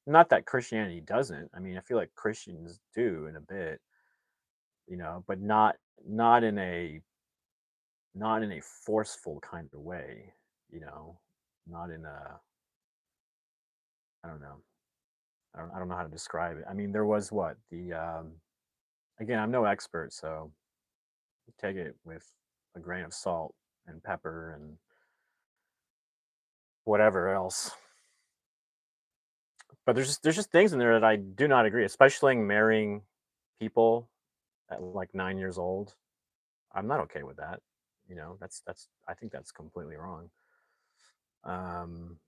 Not that Christianity doesn't. I mean, I feel like Christians do in a bit, but not in a forceful kind of way. You know, not in a I don't know. I don't know how to describe it. I mean, there was what the again. I'm no expert, so take it with a grain of salt and pepper and whatever else. But there's just things in there that I do not agree, especially marrying people at like 9 years old. I'm not okay with that. That's I think that's completely wrong. Um,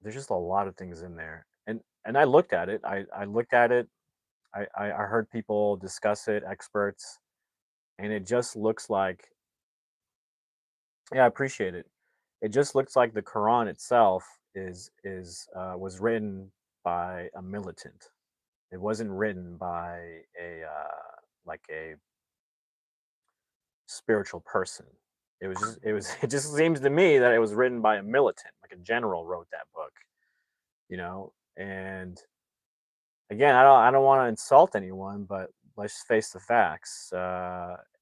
there's just a lot of things in there, and I looked at it. I looked at it. I heard people discuss it, experts, and it just looks like, yeah, I appreciate it. It just looks like the Quran itself is was written by a militant. It wasn't written by a like a spiritual person. It just seems to me that it was written by a militant, like a general wrote that book, And again, I don't want to insult anyone, but let's face the facts.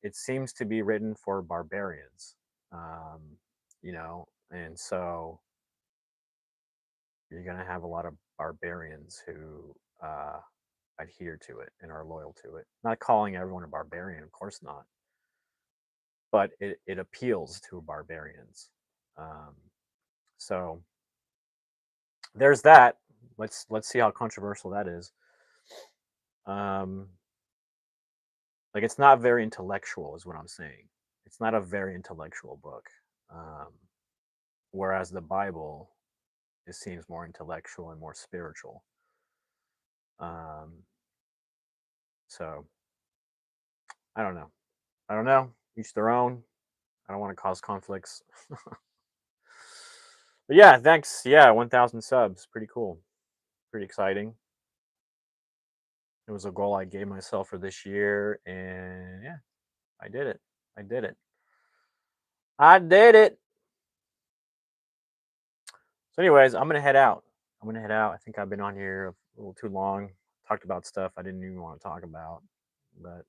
It seems to be written for barbarians, and so you're gonna have a lot of barbarians who adhere to it and are loyal to it. Not calling everyone a barbarian, of course not, but it appeals to barbarians. Um, so there's that. Let's see how controversial that is. Um, like, it's not very intellectual, is what I'm saying. It's not a very intellectual book. Um, whereas the Bible, it seems more intellectual and more spiritual. Um, so I don't know. I don't know. Each their own. I don't want to cause conflicts. But yeah, thanks. Yeah, 1,000 subs. Pretty cool. Pretty exciting. It was a goal I gave myself for this year, and yeah, I did it. I did it. I did it. So, anyways, I'm gonna head out. I'm gonna head out. I think I've been on here a little too long. Talked about stuff I didn't even want to talk about. But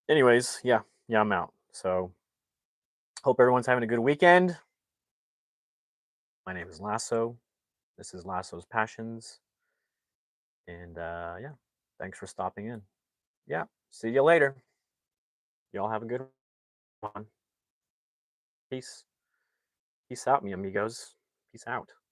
anyways, yeah, I'm out. So Hope everyone's having a good weekend. My name is Lasso. This is Lasso's Passions. And yeah, thanks for stopping in. Yeah, see you later. Y'all have a good one. Peace. Peace out, mi amigos. Peace out.